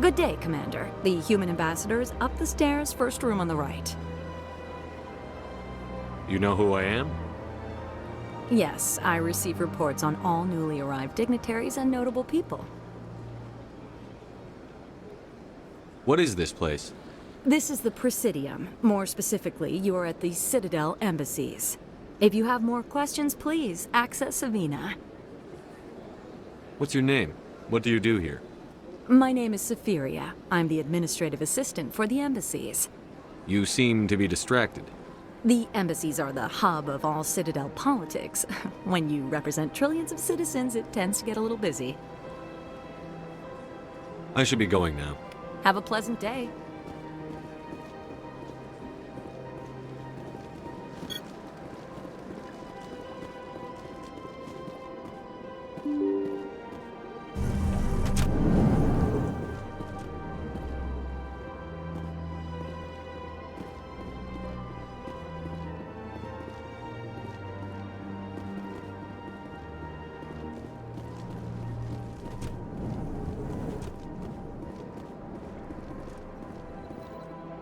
D: Good day, Commander. The human ambassador is up the stairs, first room on the right.
H: You know who I am?
D: Yes, I receive reports on all newly arrived dignitaries and notable people.
H: What is this place?
D: This is the Presidium. More specifically, you are at the Citadel embassies. If you have more questions, please access Savina.
H: What's your name? What do you do here?
D: My name is Safiria. I'm the administrative assistant for the embassies.
H: You seem to be distracted.
D: The embassies are the hub of all Citadel politics. When you represent trillions of citizens, it tends to get a little busy.
H: I should be going now.
D: Have a pleasant day.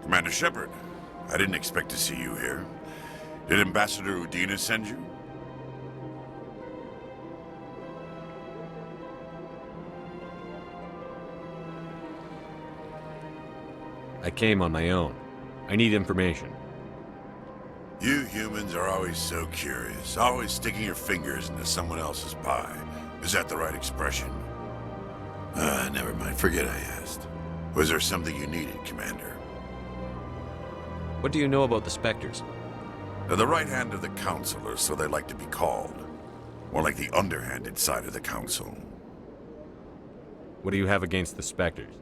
P: Commander Shepard, I didn't expect to see you here. Did Ambassador Udina send you?
H: I came on my own. I need information.
P: You humans are always so curious, always sticking your fingers into someone else's pie. Is that the right expression? Never mind. Forget I asked. Was there something you needed, Commander?
H: What do you know about the Spectres?
P: They're the right hand of the Council, or so they like to be called. More like the underhanded side of the Council.
H: What do you have against the Spectres?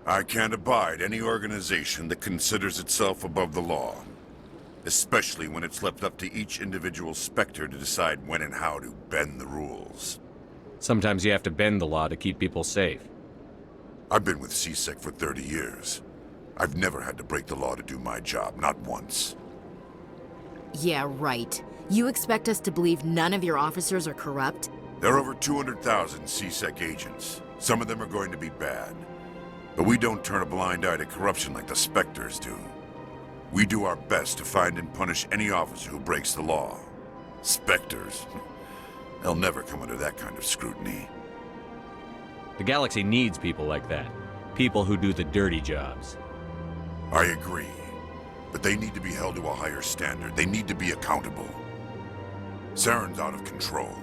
P: I can't abide any organization that considers itself above the law. Especially when it's left up to each individual Spectre to decide when and how to bend the rules.
H: Sometimes you have to bend the law to keep people safe.
P: I've been with CSEC for 30 years. I've never had to break the law to do my job, not once.
L: Yeah, right. You expect us to believe none of your officers are corrupt?
P: There are over 200,000 CSEC agents. Some of them are going to be bad. But we don't turn a blind eye to corruption like the Spectres do. We do our best to find and punish any officer who breaks the law. Spectres? They'll never come under that kind of scrutiny.
H: The galaxy needs people like that. People who do the dirty jobs.
P: I agree. But they need to be held to a higher standard. They need to be accountable. Saren's out of control.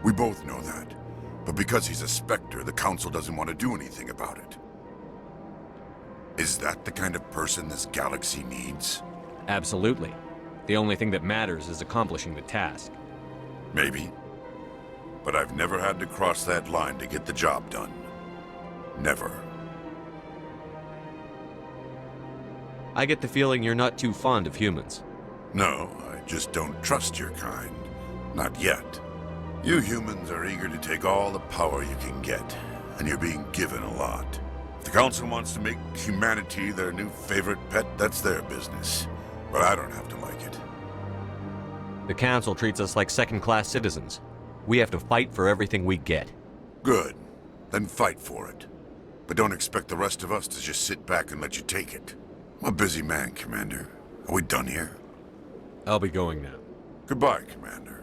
P: We both know that. But because he's a Spectre, the Council doesn't want to do anything about it. Is that the kind of person this galaxy needs?
H: Absolutely. The only thing that matters is accomplishing the task.
P: Maybe. But I've never had to cross that line to get the job done. Never.
H: I get the feeling you're not too fond of humans.
P: No, I just don't trust your kind. Not yet. You humans are eager to take all the power you can get, and you're being given a lot. If the Council wants to make humanity their new favorite pet, that's their business. But I don't have to like it.
H: The Council treats us like second-class citizens. We have to fight for everything we get.
P: Good. Then fight for it. But don't expect the rest of us to just sit back and let you take it. I'm a busy man, Commander. Are we done here?
H: I'll be going now.
P: Goodbye, Commander.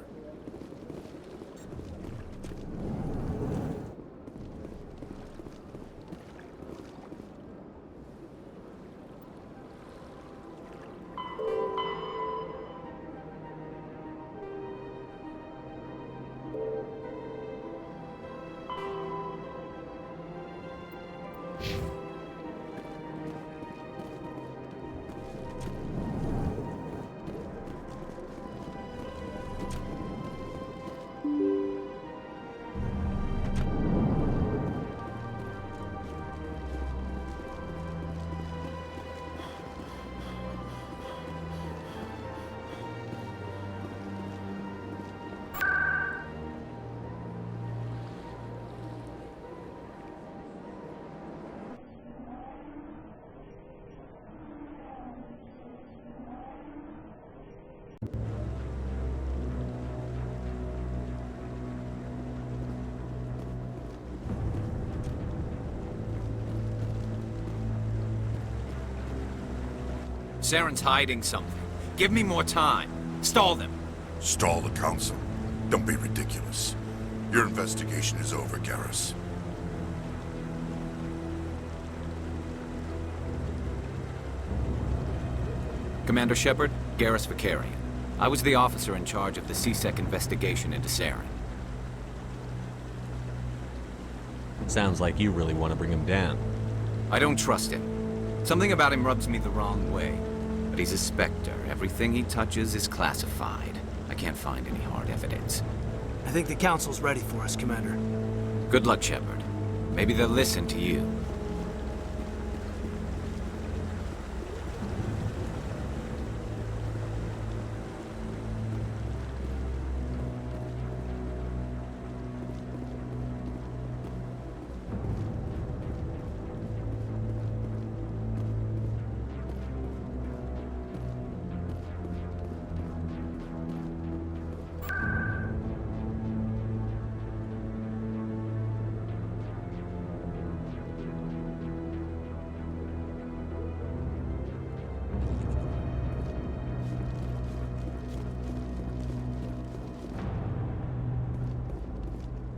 C: Saren's hiding something. Give me more time. Stall them.
P: Stall the Council? Don't be ridiculous. Your investigation is over, Garrus.
C: Commander Shepard, Garrus Vicarian. I was the officer in charge of the CSEC investigation into Saren.
H: Sounds like you really want to bring him down.
C: I don't trust him. Something about him rubs me the wrong way. But he's a Spectre. Everything he touches is classified. I can't find any hard evidence.
G: I think the Council's ready for us, Commander.
C: Good luck, Shepard. Maybe they'll listen to you.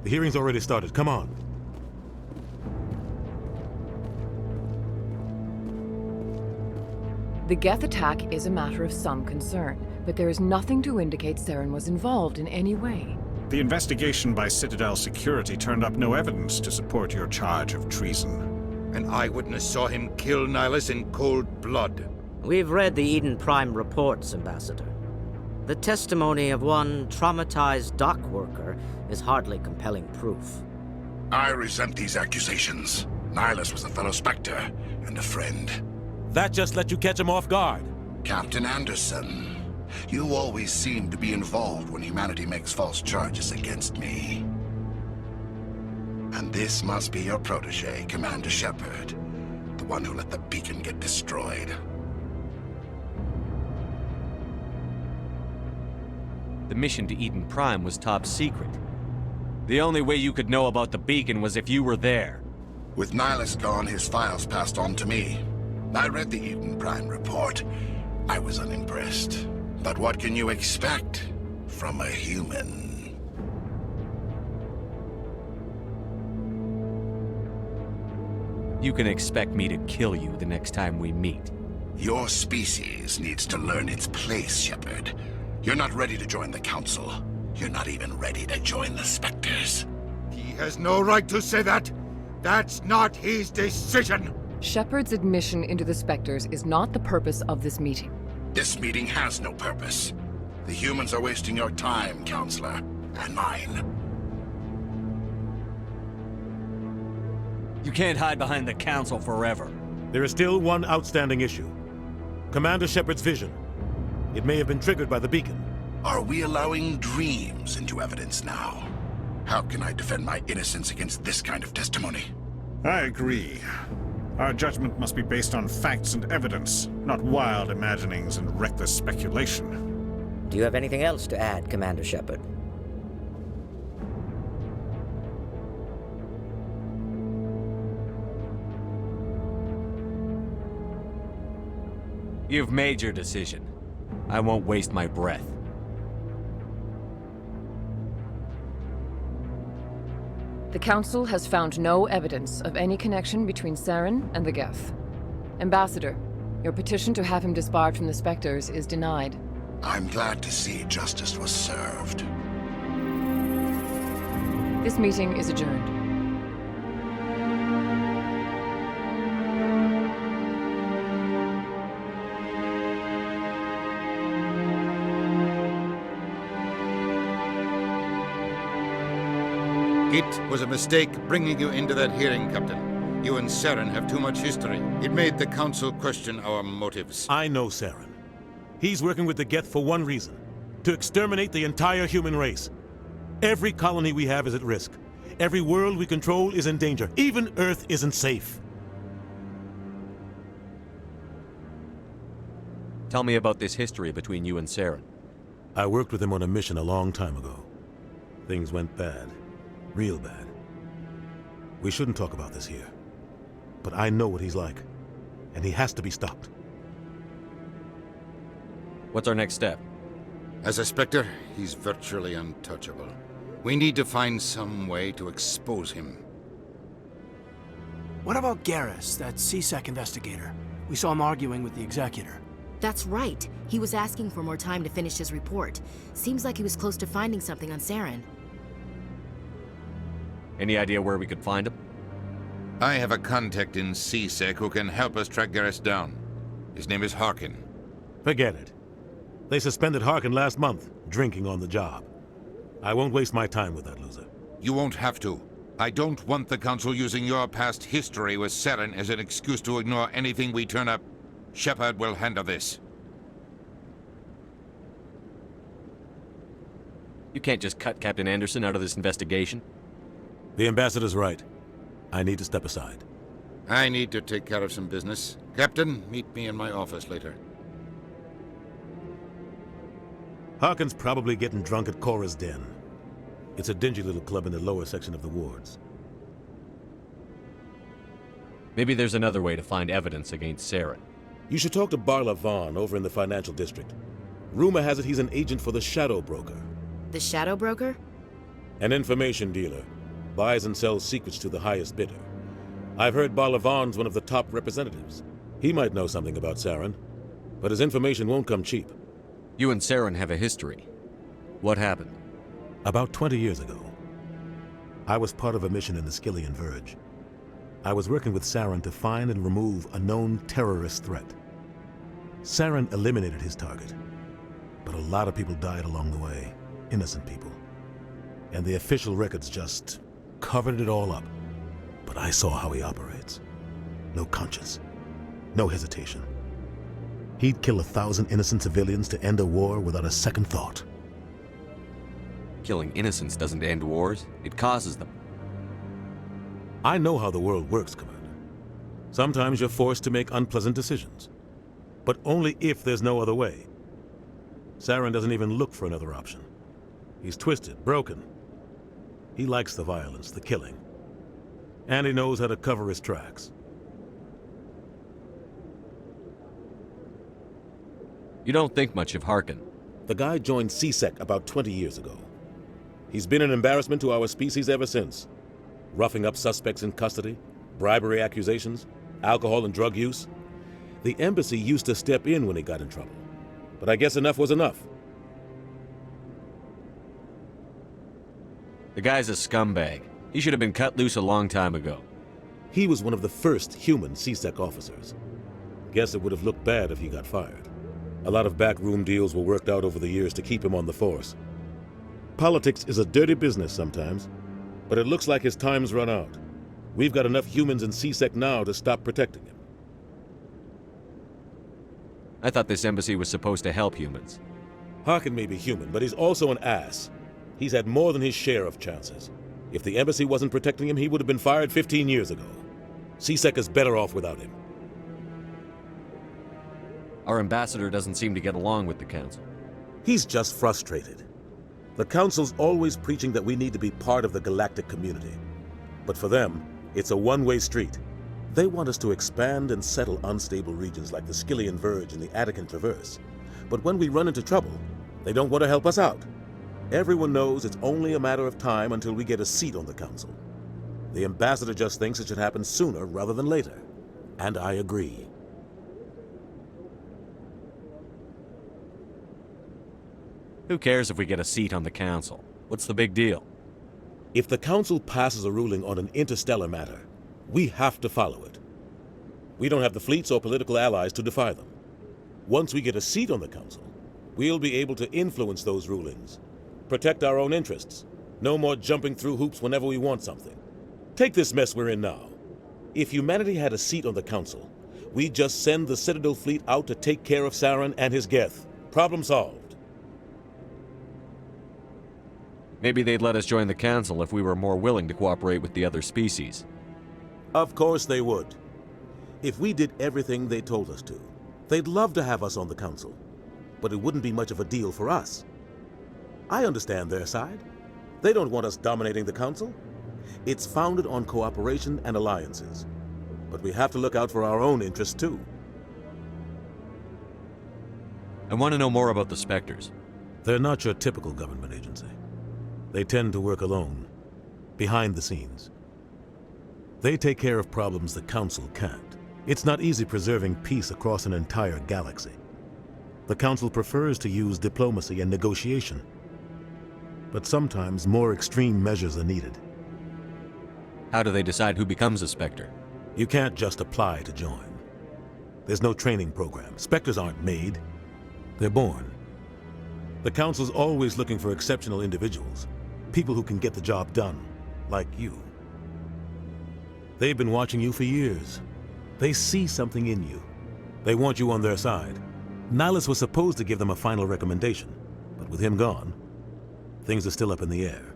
K: The hearing's already started. Come on.
T: The Geth attack is a matter of some concern, but there is nothing to indicate Saren was involved in any way.
F: The investigation by Citadel Security turned up no evidence to support your charge of treason.
B: An eyewitness saw him kill Nihilus in cold blood.
S: We've read the Eden Prime reports, Ambassador. The testimony of one traumatized dock worker is hardly compelling proof.
P: I resent these accusations. Nihilus was a fellow Spectre and a friend.
K: That just let you catch him off guard.
P: Captain Anderson, you always seem to be involved when humanity makes false charges against me. And this must be your protege, Commander Shepard, the one who let the beacon get destroyed.
H: The mission to Eden Prime was top secret. The only way you could know about the beacon was if you were there.
P: With Nihilus gone, his files passed on to me. I read the Eden Prime report. I was unimpressed. But what can you expect from a human?
H: You can expect me to kill you the next time we meet.
P: Your species needs to learn its place, Shepard. You're not ready to join the Council. You're not even ready to join the Spectres.
B: He has no right to say that. That's not his decision.
T: Shepard's admission into the Spectres is not the purpose of this meeting.
P: This meeting has no purpose. The humans are wasting your time, Counselor, and mine.
H: You can't hide behind the Council forever.
K: There is still one outstanding issue. Commander Shepard's vision. It may have been triggered by the beacon.
P: Are we allowing dreams into evidence now? How can I defend my innocence against this kind of testimony?
F: I agree. Our judgment must be based on facts and evidence, not wild imaginings and reckless speculation.
S: Do you have anything else to add, Commander Shepard?
H: You've made your decision. I won't waste my breath.
T: The Council has found no evidence of any connection between Saren and the Geth. Ambassador, your petition to have him disbarred from the Spectres is denied.
P: I'm glad to see justice was served.
T: This meeting is adjourned.
B: It was a mistake bringing you into that hearing, Captain. You and Saren have too much history. It made the Council question our motives.
K: I know Saren. He's working with the Geth for one reason. To exterminate the entire human race. Every colony we have is at risk. Every world we control is in danger. Even Earth isn't safe.
H: Tell me about this history between you and Saren.
K: I worked with him on a mission a long time ago. Things went bad. Real bad. We shouldn't talk about this here. But I know what he's like. And he has to be stopped.
H: What's our next step?
B: As a Spectre, he's virtually untouchable. We need to find some way to expose him.
G: What about Garrus, that CSEC investigator? We saw him arguing with the Executor.
L: That's right. He was asking for more time to finish his report. Seems like he was close to finding something on Saren.
H: Any idea where we could find him?
B: I have a contact in CSEC who can help us track Garrus down. His name is Harkin.
K: Forget it. They suspended Harkin last month, drinking on the job. I won't waste my time with that loser.
B: You won't have to. I don't want the Council using your past history with Saren as an excuse to ignore anything we turn up. Shepard will handle this.
H: You can't just cut Captain Anderson out of this investigation.
K: The Ambassador's right. I need to step aside.
B: I need to take care of some business. Captain, meet me in my office later.
K: Harkin's probably getting drunk at Cora's Den. It's a dingy little club in the lower section of the wards.
H: Maybe there's another way to find evidence against Saren.
K: You should talk to Barla Vaughn over in the financial district. Rumor has it he's an agent for the Shadow Broker.
L: The Shadow Broker?
K: An information dealer. buys and sells secrets to the highest bidder. I've heard Balavan's one of the top representatives. He might know something about Saren, but his information won't come cheap.
H: You and Saren have a history. What happened?
K: About 20 years ago, I was part of a mission in the Skillian Verge. I was working with Saren to find and remove a known terrorist threat. Saren eliminated his target, but a lot of people died along the way, innocent people. And the official records just covered it all up. But I saw how he operates. No conscience, no hesitation. He'd kill 1,000 innocent civilians to end a war without a second thought.
H: Killing innocents doesn't end wars, it causes them.
K: I know how the world works, Commander. Sometimes you're forced to make unpleasant decisions, but only if there's no other way. Saren doesn't even look for another option. He's twisted, broken. He likes the violence, the killing. And he knows how to cover his tracks.
H: You don't think much of Harkin.
K: The guy joined CSEC about 20 years ago. He's been an embarrassment to our species ever since. Roughing up suspects in custody, bribery accusations, alcohol and drug use. The embassy used to step in when he got in trouble. But I guess enough was enough.
H: The guy's a scumbag. He should have been cut loose a long time ago.
K: He was one of the first human CSEC officers. Guess it would have looked bad if he got fired. A lot of backroom deals were worked out over the years to keep him on the force. Politics is a dirty business sometimes, but it looks like his time's run out. We've got enough humans in CSEC now to stop protecting him.
H: I thought this embassy was supposed to help humans.
K: Harkin may be human, but he's also an ass. He's had more than his share of chances. If the embassy wasn't protecting him, he would have been fired 15 years ago. CSEC is better off without him.
H: Our ambassador doesn't seem to get along with the council.
K: He's just frustrated. The council's always preaching that we need to be part of the galactic community. But for them, it's a one-way street. They want us to expand and settle unstable regions like the Skillian Verge and the Attican Traverse. But when we run into trouble, they don't want to help us out. Everyone knows it's only a matter of time until we get a seat on the council. The ambassador just thinks it should happen sooner rather than later. And I agree.
H: Who cares if we get a seat on the council? What's the big deal?
K: If the council passes a ruling on an interstellar matter, we have to follow it. We don't have the fleets or political allies to defy them. Once we get a seat on the council, we'll be able to influence those rulings, protect our own interests, no more jumping through hoops whenever we want something. Take this mess we're in now. If humanity had a seat on the council, we'd just send the Citadel fleet out to take care of Saren and his Geth. Problem solved.
H: Maybe they'd let us join the council if we were more willing to cooperate with the other species.
K: Of course they would. If we did everything they told us to, they'd love to have us on the council. But it wouldn't be much of a deal for us. I understand their side. They don't want us dominating the council. It's founded on cooperation and alliances. But we have to look out for our own interests too.
H: I want to know more about the Spectres.
K: They're not your typical government agency. They tend to work alone, behind the scenes. They take care of problems the Council can't. It's not easy preserving peace across an entire galaxy. The Council prefers to use diplomacy and negotiation. But sometimes more extreme measures are needed.
H: How do they decide who becomes a Spectre?
K: You can't just apply to join. There's no training program. Spectres aren't made. They're born. The Council's always looking for exceptional individuals. People who can get the job done, like you. They've been watching you for years. They see something in you. They want you on their side. Nihilus was supposed to give them a final recommendation, but with him gone, things are still up in the air.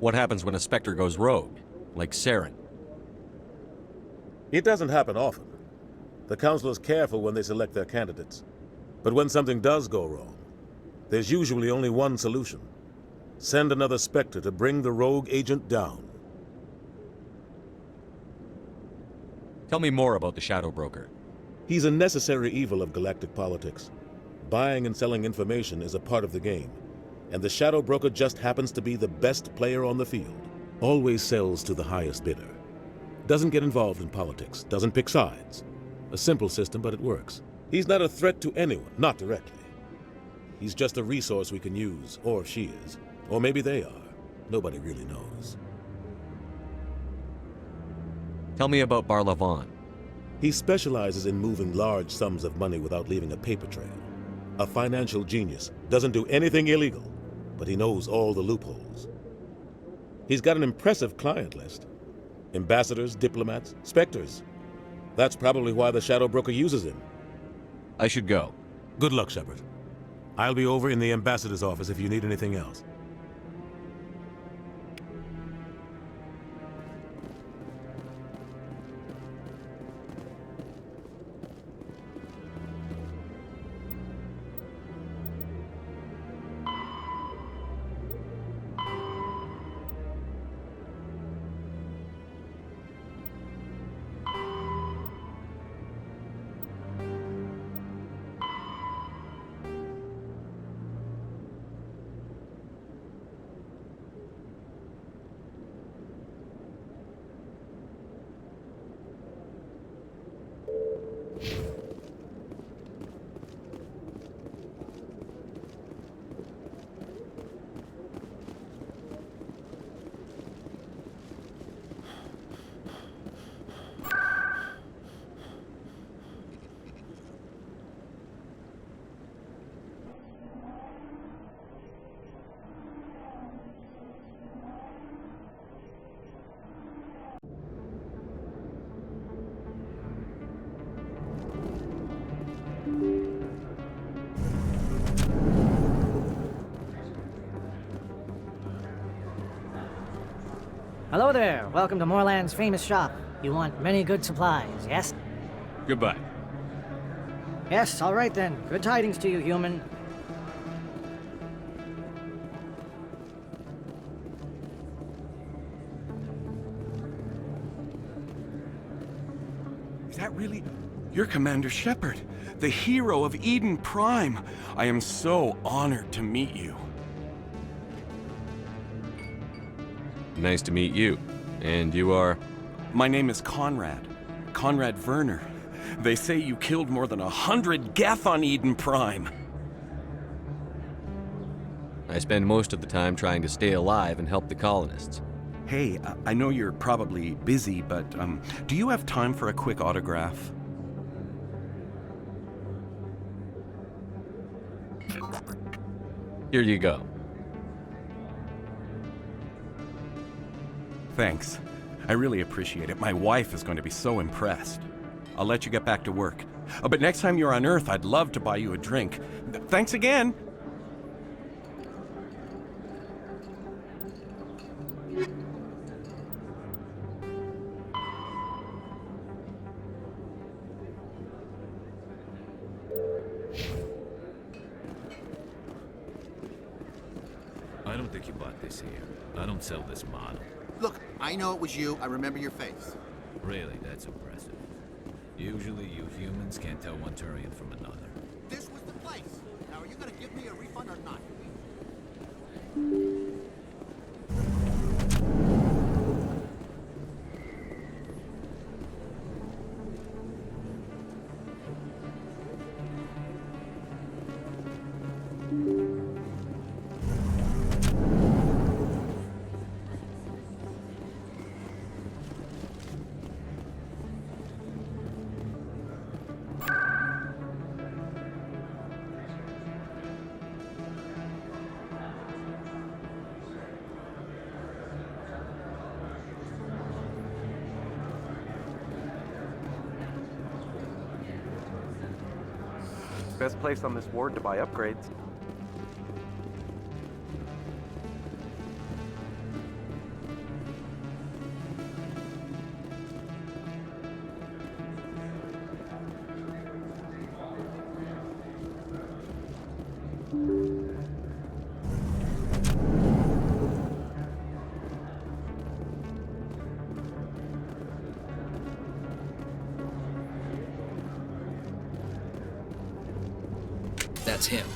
H: What happens when a Spectre goes rogue, like Saren?
K: It doesn't happen often. The Council is careful when they select their candidates. But when something does go wrong, there's usually only one solution. Send another Spectre to bring the rogue agent down.
H: Tell me more about the Shadow Broker.
K: He's a necessary evil of galactic politics. Buying and selling information is a part of the game, and the Shadow Broker just happens to be the best player on the field. Always sells to the highest bidder. Doesn't get involved in politics, doesn't pick sides. A simple system, but it works. He's not a threat to anyone, not directly. He's just a resource we can use, or she is. Or maybe they are. Nobody really knows.
H: Tell me about Barlavon.
K: He specializes in moving large sums of money without leaving a paper trail. A financial genius. Doesn't do anything illegal, but he knows all the loopholes. He's got an impressive client list. Ambassadors, diplomats, specters. That's probably why the Shadow Broker uses him.
H: I should go.
K: Good luck, Shepard. I'll be over in the ambassador's office if you need anything else.
I: Hello there. Welcome to Moorland's famous shop. You want many good supplies, yes?
H: Goodbye.
I: Yes, all right then. Good tidings to you, human.
V: Is that really... You're Commander Shepard, the hero of Eden Prime. I am so honored to meet you.
H: Nice to meet you. And you are?
V: My name is Conrad. Conrad Werner. They say you killed more than 100 Geth on Eden Prime.
H: I spend most of the time trying to stay alive and help the colonists.
V: Hey, I know you're probably busy, but do you have time for a quick autograph?
H: Here you go.
V: Thanks. I really appreciate it. My wife is going to be so impressed. I'll let you get back to work. But next time you're on Earth, I'd love to buy you a drink. Thanks again!
W: I don't think you bought this here. I don't sell this model.
X: Look, I know it was you. I remember your face.
W: Really, that's impressive. Usually you humans can't tell one Turian from another.
X: This was the place. Now, are you gonna give me a refund or not?
Y: Best place on this ward to buy upgrades.
Z: That's him.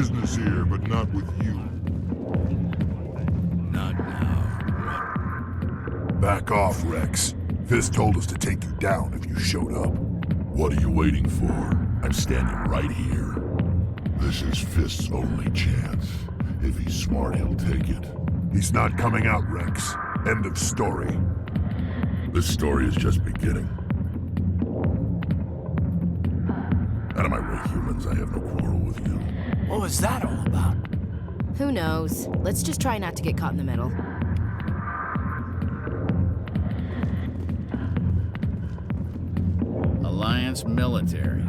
P: business here, but not with you.
W: Not now.
P: Back off, Rex. Fist told us to take you down if you showed up. What are you waiting for? I'm standing right here. This is Fist's only chance. If he's smart, he'll take it. He's not coming out, Rex. End of story. This story is just beginning. Out of my way, humans. I have no quarrel with you.
G: What was that all about?
L: Who knows? Let's just try not to get caught in the middle.
W: Alliance military.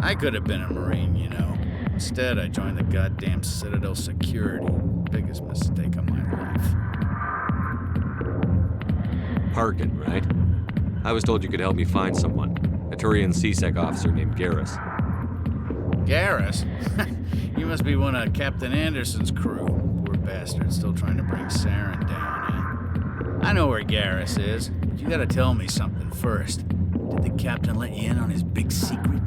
W: I could have been a Marine, you know. Instead, I joined the goddamn Citadel Security. Biggest mistake of my life.
H: Harkin, right? I was told you could help me find someone. A Turian CSEC officer named Garrus.
W: Garrus? You must be one of Captain Anderson's crew. Poor bastard, still trying to bring Saren down, eh? I know where Garrus is, but you gotta tell me something first. Did the captain let you in on his big secret?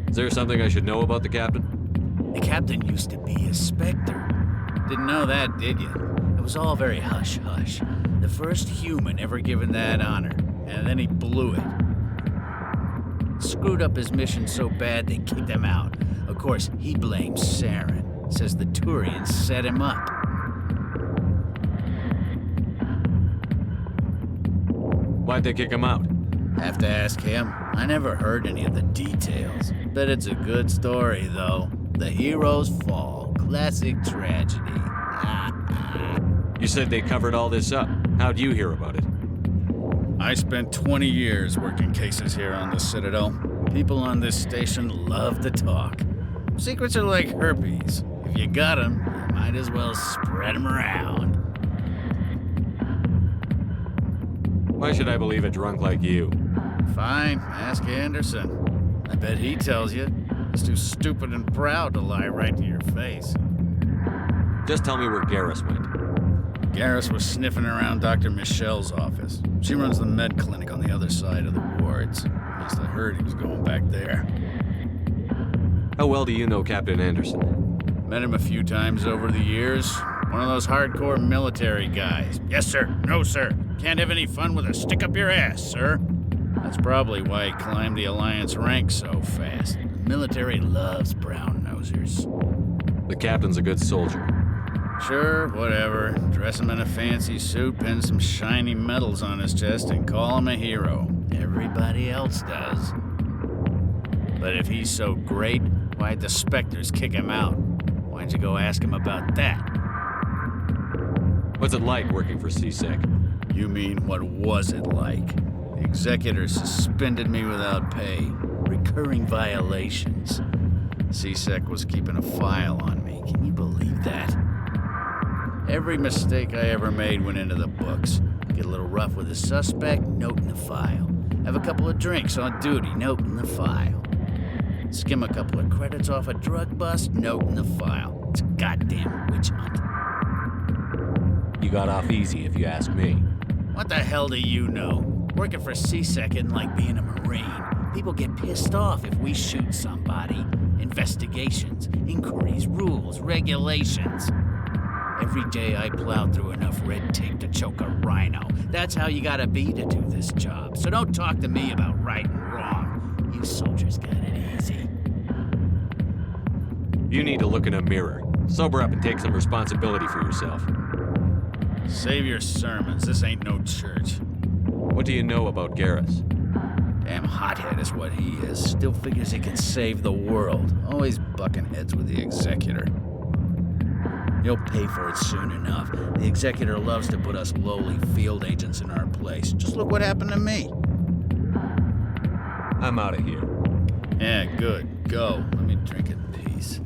H: Is there something I should know about the captain?
W: The captain used to be a Spectre. Didn't know that, did you? It was all very hush-hush. The first human ever given that honor, and then he blew it. Screwed up his mission so bad they kicked him out. Of course, he blames Saren. Says the Turians set him up.
H: Why'd they kick him out?
W: Have to ask him. I never heard any of the details. Bet it's a good story, though. The heroes fall. Classic tragedy.
H: You said they covered all this up. How'd you hear about it?
W: I spent 20 years working cases here on the Citadel. People on this station love to talk. Secrets are like herpes. If you got them, you might as well spread them around.
H: Why should I believe a drunk like you?
W: Fine, ask Anderson. I bet he tells you. He's too stupid and proud to lie right to your face.
H: Just tell me where Garrus went.
W: Garrus was sniffing around Dr. Michelle's office. She runs the med clinic on the other side of the wards. Must have heard he was going back there.
H: How well do you know Captain Anderson?
W: Met him a few times over the years. One of those hardcore military guys. Yes, sir. No, sir. Can't have any fun with a stick up your ass, sir. That's probably why he climbed the Alliance ranks so fast. The military loves brown-nosers.
H: The captain's a good soldier.
W: Sure, whatever. Dress him in a fancy suit, pin some shiny medals on his chest, and call him a hero. Everybody else does. But if he's so great, why'd the Spectres kick him out? Why'd you go ask him about that?
H: What's it like working for CSEC?
W: You mean, what was it like? The executor suspended me without pay. Recurring violations. CSEC was keeping a file on me. Can you believe that? Every mistake I ever made went into the books. Get a little rough with a suspect, note in the file. Have a couple of drinks on duty, note in the file. Skim a couple of credits off a drug bust, note in the file. It's a goddamn witch hunt.
H: You got off easy, if you ask me.
W: What the hell do you know? Working for CSEC isn't like being a Marine. People get pissed off if we shoot somebody. Investigations, inquiries, rules, regulations. Every day I plow through enough red tape to choke a rhino. That's how you gotta be to do this job. So don't talk to me about right and wrong. You soldiers got it easy.
H: You need to look in a mirror. Sober up and take some responsibility for yourself.
W: Save your sermons. This ain't no church.
H: What do you know about Garrus?
W: Damn hothead is what he is. Still figures he can save the world. Always bucking heads with the executor. He'll pay for it soon enough. The executor loves to put us lowly field agents in our place. Just look what happened to me.
H: I'm out of here.
W: Yeah, good. Go. Let me drink in peace.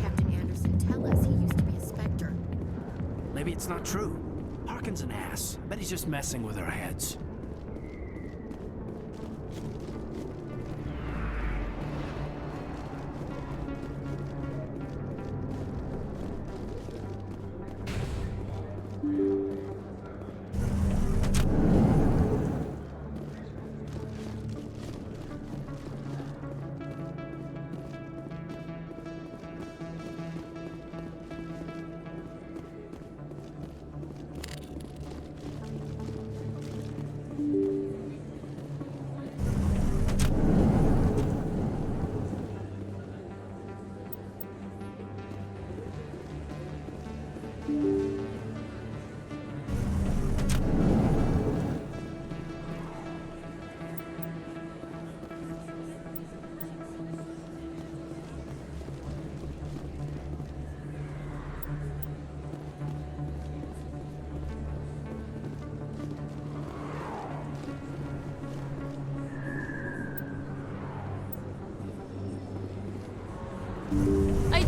L: Captain Anderson tell us he used to be a Spectre?
G: Maybe it's not true. Harkin's an ass. I bet he's just messing with our heads.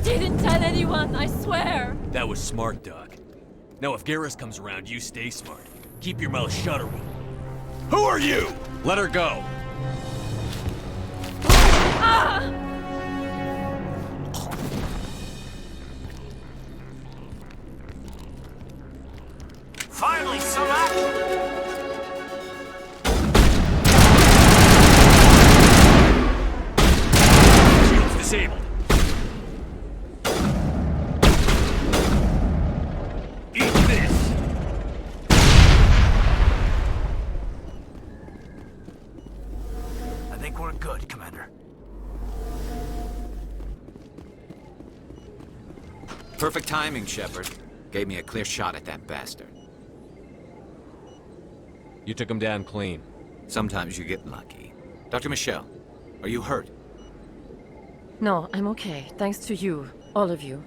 T: didn't tell anyone, I swear!
H: That was smart, Doc. Now if Garrus comes around, you stay smart. Keep your mouth shut or we'll... Who are you? Let her go!
T: Ah!
G: Finally, some action!
H: Shield's disabled. Eat this!
G: I think we're good, Commander.
C: Perfect timing, Shepard. Gave me a clear shot at that bastard.
H: You took him down clean.
C: Sometimes you get lucky. Dr. Michelle, are you hurt?
T: No, I'm okay. Thanks to you. All of you.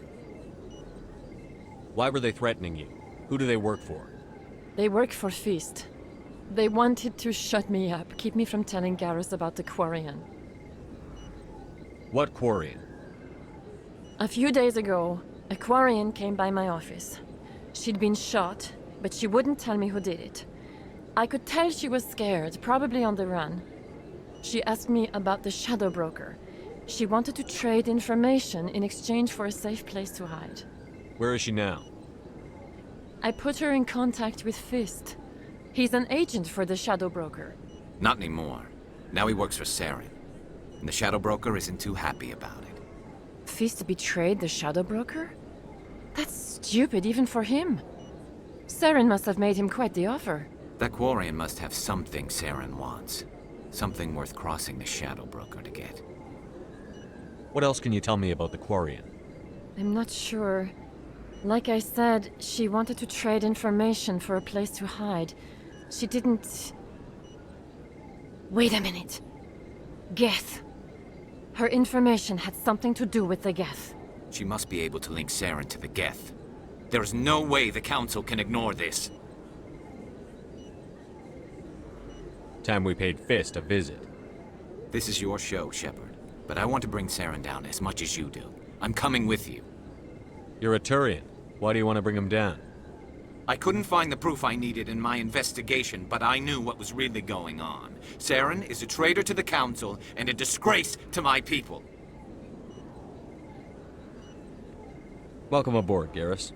H: Why were they threatening you? Who do they work for?
T: They work for Feast. They wanted to shut me up, keep me from telling Garrus about the Quarian.
H: What Quarian?
T: A few days ago, a Quarian came by my office. She'd been shot, but she wouldn't tell me who did it. I could tell she was scared, probably on the run. She asked me about the Shadow Broker. She wanted to trade information in exchange for a safe place to hide.
H: Where is she now?
T: I put her in contact with Fist. He's an agent for the Shadow Broker.
C: Not anymore. Now he works for Saren. And the Shadow Broker isn't too happy about it.
T: Fist betrayed the Shadow Broker? That's stupid even for him. Saren must have made him quite the offer.
C: That Quarian must have something Saren wants. Something worth crossing the Shadow Broker to get.
H: What else can you tell me about the Quarian?
T: I'm not sure. Like I said, she wanted to trade information for a place to hide. She didn't... Wait a minute. Geth. Her information had something to do with the Geth.
C: She must be able to link Saren to the Geth. There is no way the Council can ignore this.
H: Time we paid Fist a visit.
C: This is your show, Shepard. But I want to bring Saren down as much as you do. I'm coming with you.
H: You're a Turian. Why do you want to bring him down?
C: I couldn't find the proof I needed in my investigation, but I knew what was really going on. Saren is a traitor to the Council and a disgrace to my people.
H: Welcome aboard, Garrus.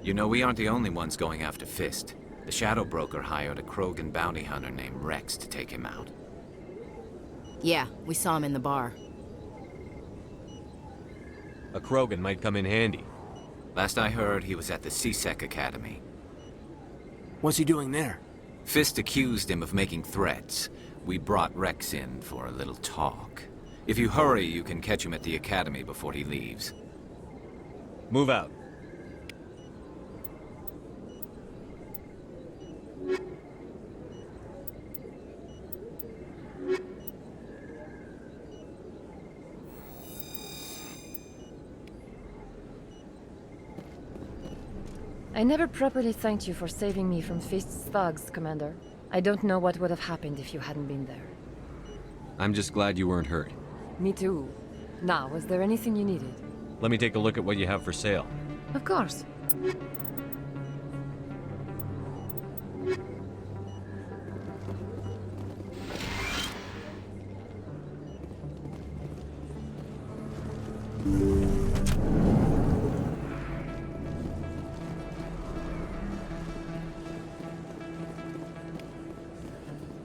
C: You know, we aren't the only ones going after Fist. The Shadow Broker hired a Krogan bounty hunter named Rex to take him out.
L: Yeah, we saw him in the bar.
H: A Krogan might come in handy.
C: Last I heard, he was at the CSEC Academy.
G: What's he doing there?
C: Fist accused him of making threats. We brought Rex in for a little talk. If you hurry, you can catch him at the Academy before he leaves.
H: Move out.
T: I never properly thanked you for saving me from Fist's thugs, Commander. I don't know what would have happened if you hadn't been there.
H: I'm just glad you weren't hurt.
T: Me too. Now, was there anything you needed?
H: Let me take a look at what you have for sale.
T: Of course.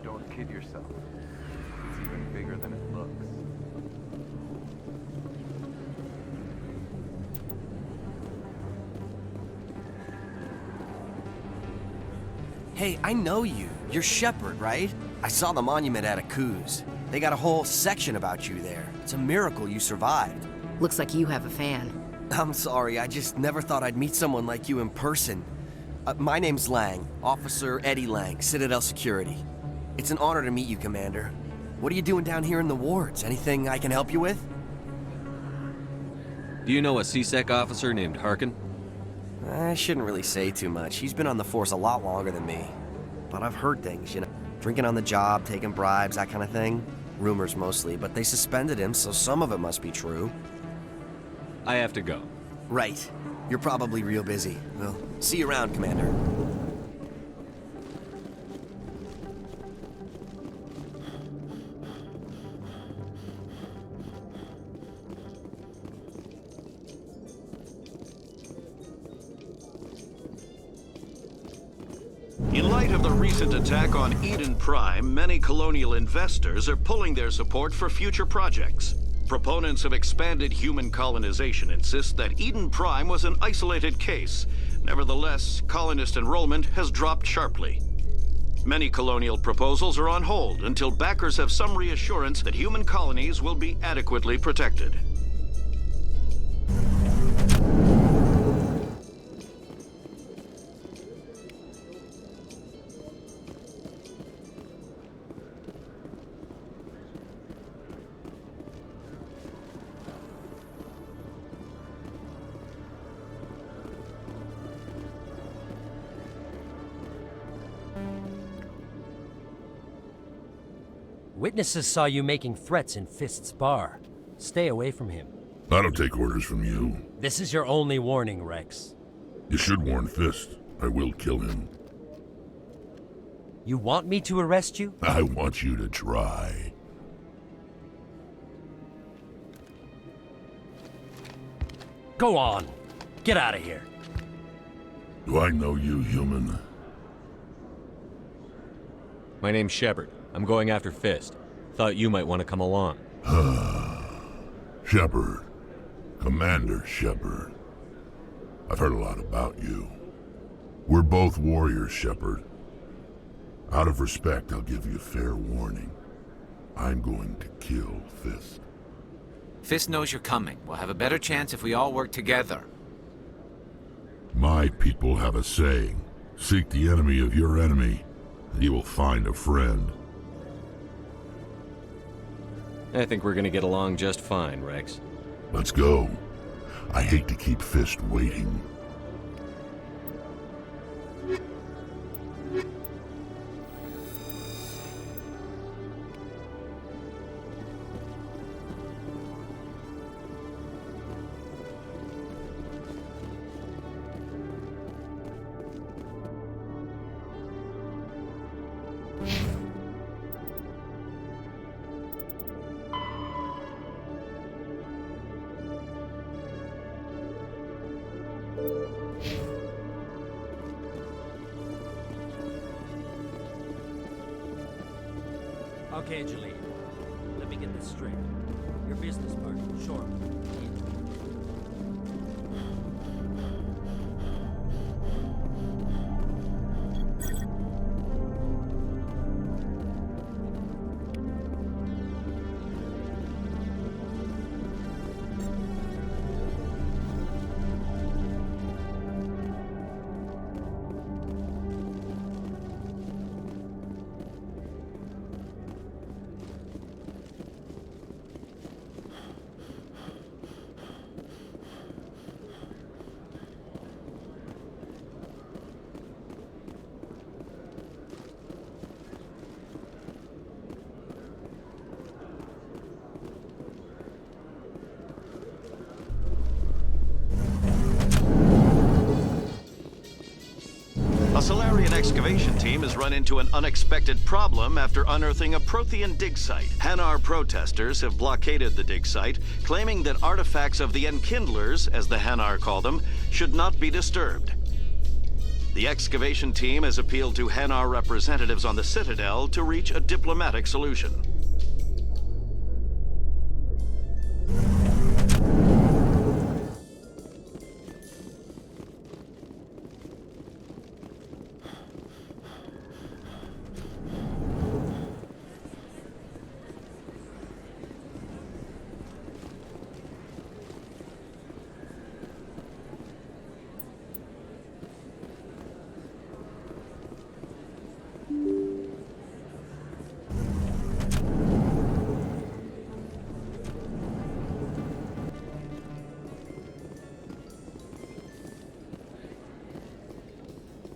Y: Don't kid yourself. It's even bigger than it looks.
A: Hey, I know you. You're Shepard, right? I saw the monument at Akuz. They got a whole section about you there. It's a miracle you survived.
L: Looks like you have a fan.
A: I'm sorry, I just never thought I'd meet someone like you in person. My name's Lang, Officer Eddie Lang, Citadel Security. It's an honor to meet you, Commander. What are you doing down here in the wards? Anything I can help you with?
H: Do you know a CSEC officer named Harkin?
A: I shouldn't really say too much. He's been on the force a lot longer than me. But I've heard things, you know. Drinking on the job, taking bribes, that kind of thing. Rumors mostly, but they suspended him, so some of it must be true.
H: I have to go.
A: Right. You're probably real busy. Well, see you around, Commander.
J: In light of the recent attack on Eden Prime, many colonial investors are pulling their support for future projects. Proponents of expanded human colonization insist that Eden Prime was an isolated case. Nevertheless, colonist enrollment has dropped sharply. Many colonial proposals are on hold until backers have some reassurance that human colonies will be adequately protected.
M: Witnesses saw you making threats in Fist's bar. Stay away from him.
P: I don't take orders from you.
M: This is your only warning, Rex.
P: You should warn Fist. I will kill him.
M: You want me to arrest you?
P: I want you to try.
M: Go on. Get out of here.
P: Do I know you, human?
H: My name's Shepard. I'm going after Fist. Thought you might want to come along.
P: Shepard. Commander Shepard. I've heard a lot about you. We're both warriors, Shepard. Out of respect, I'll give you a fair warning. I'm going to kill Fist.
C: Fist knows you're coming. We'll have a better chance if we all work together.
P: My people have a saying. Seek the enemy of your enemy, and you will find a friend.
H: I think we're gonna get along just fine, Rex.
P: Let's go. I hate to keep Fist waiting.
M: Okay, Jaleel. Let me get this straight. Your business partner, sure.
J: A Solarian excavation team has run into an unexpected problem after unearthing a Prothean dig site. Hanar protesters have blockaded the dig site, claiming that artifacts of the Enkindlers, as the Hanar call them, should not be disturbed. The excavation team has appealed to Hanar representatives on the Citadel to reach a diplomatic solution.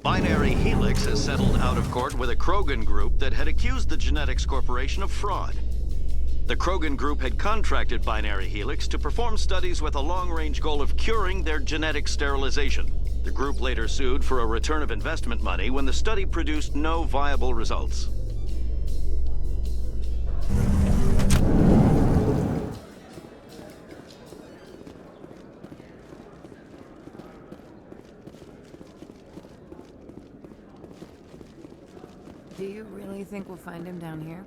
J: Binary Helix has settled out of court with a Krogan group that had accused the Genetics Corporation of fraud. The Krogan group had contracted Binary Helix to perform studies with a long-range goal of curing their genetic sterilization. The group later sued for a return of investment money when the study produced no viable results.
E: Do you really think we'll find him down here?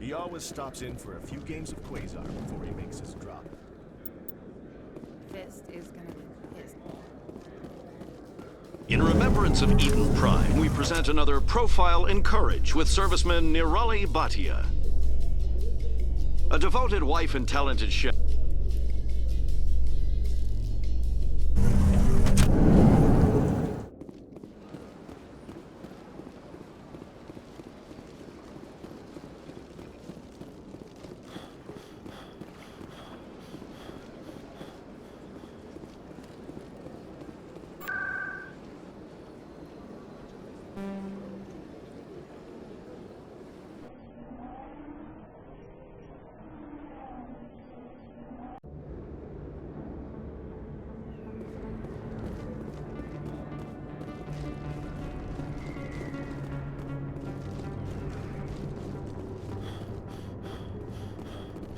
N: He always stops in for a few games of Quasar before he makes his drop.
E: Fist is gonna be pissed.
J: In remembrance of Eden Prime, we present another Profile in Courage with serviceman Nirali Bhatia. A devoted wife and talented chef.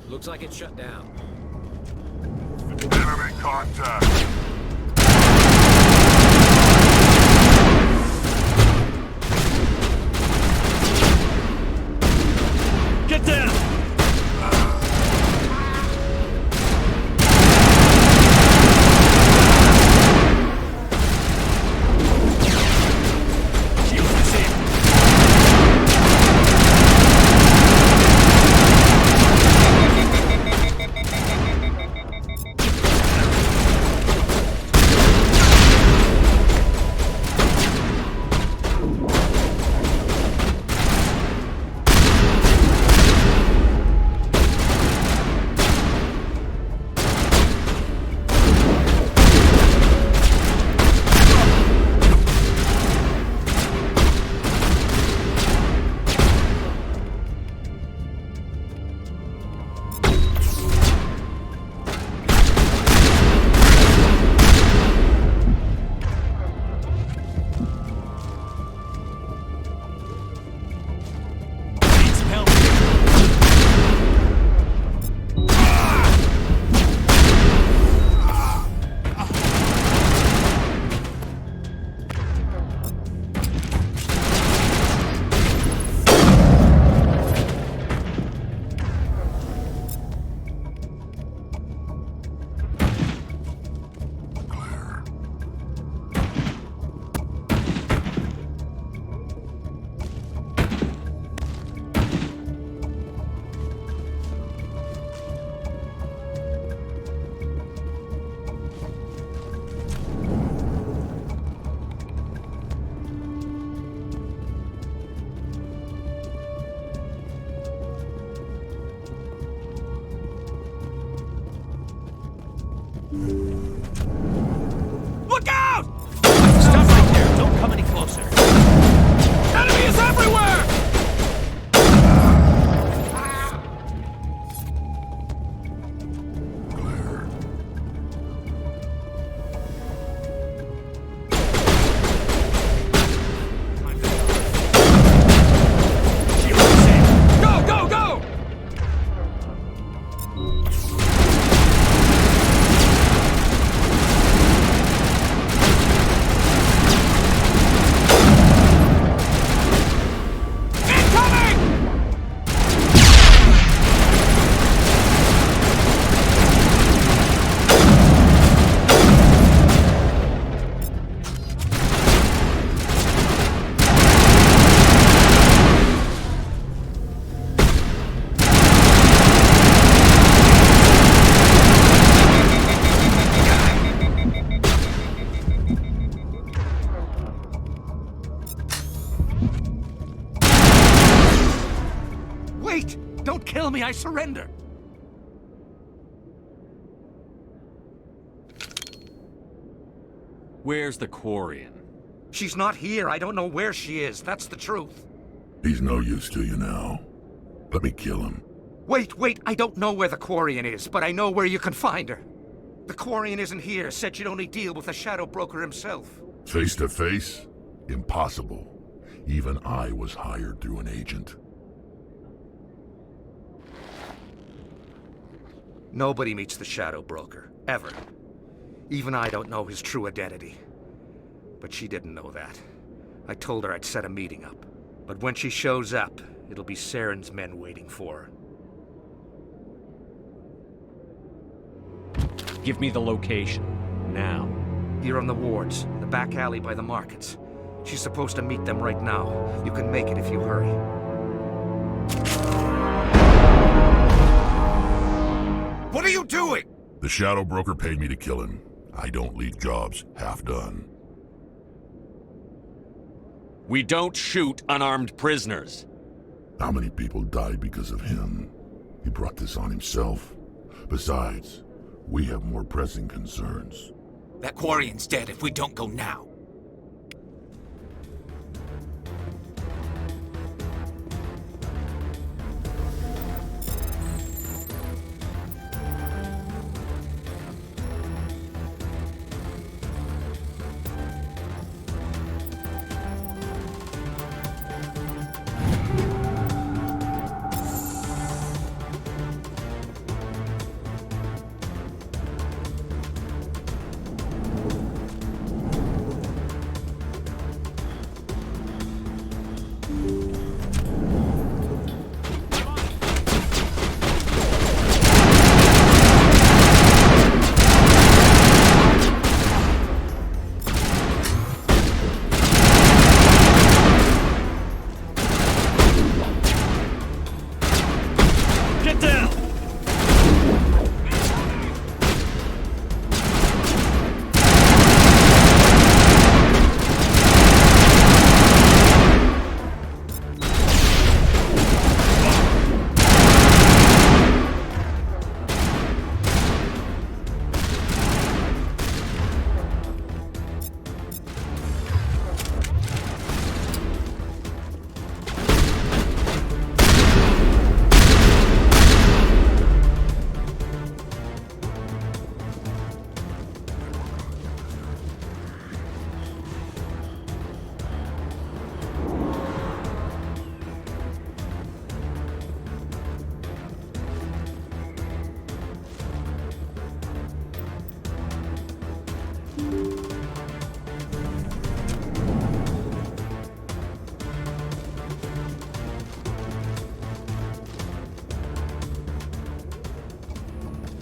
M: Looks like it's shut down.
P: Enemy contact!
M: Get down! Look out! Stop right there. Don't come any closer. Enemy is everywhere! Go, go, go!
G: Wait! Don't kill me, I surrender!
H: Where's the Quarian?
G: She's not here. I don't know where she is. That's the truth.
P: He's no use to you now. Let me kill him.
D: Wait, I don't know where the Quarian is, but I know where you can find her. The Quarian isn't here, said you'd only deal with the Shadow Broker himself.
P: Face to face? Impossible. Even I was hired through an agent.
D: Nobody meets the Shadow Broker, ever. Even I don't know his true identity. But she didn't know that. I told her I'd set a meeting up. But when she shows up, it'll be Saren's men waiting for her.
H: Give me the location. Now.
D: Here on the wards, the back alley by the markets. She's supposed to meet them right now. You can make it if you hurry. What are you doing?
P: The Shadow Broker paid me to kill him. I don't leave jobs half done.
H: We don't shoot unarmed prisoners.
P: How many people died because of him? He brought this on himself. Besides, we have more pressing concerns.
D: That Quarian's dead if we don't go now.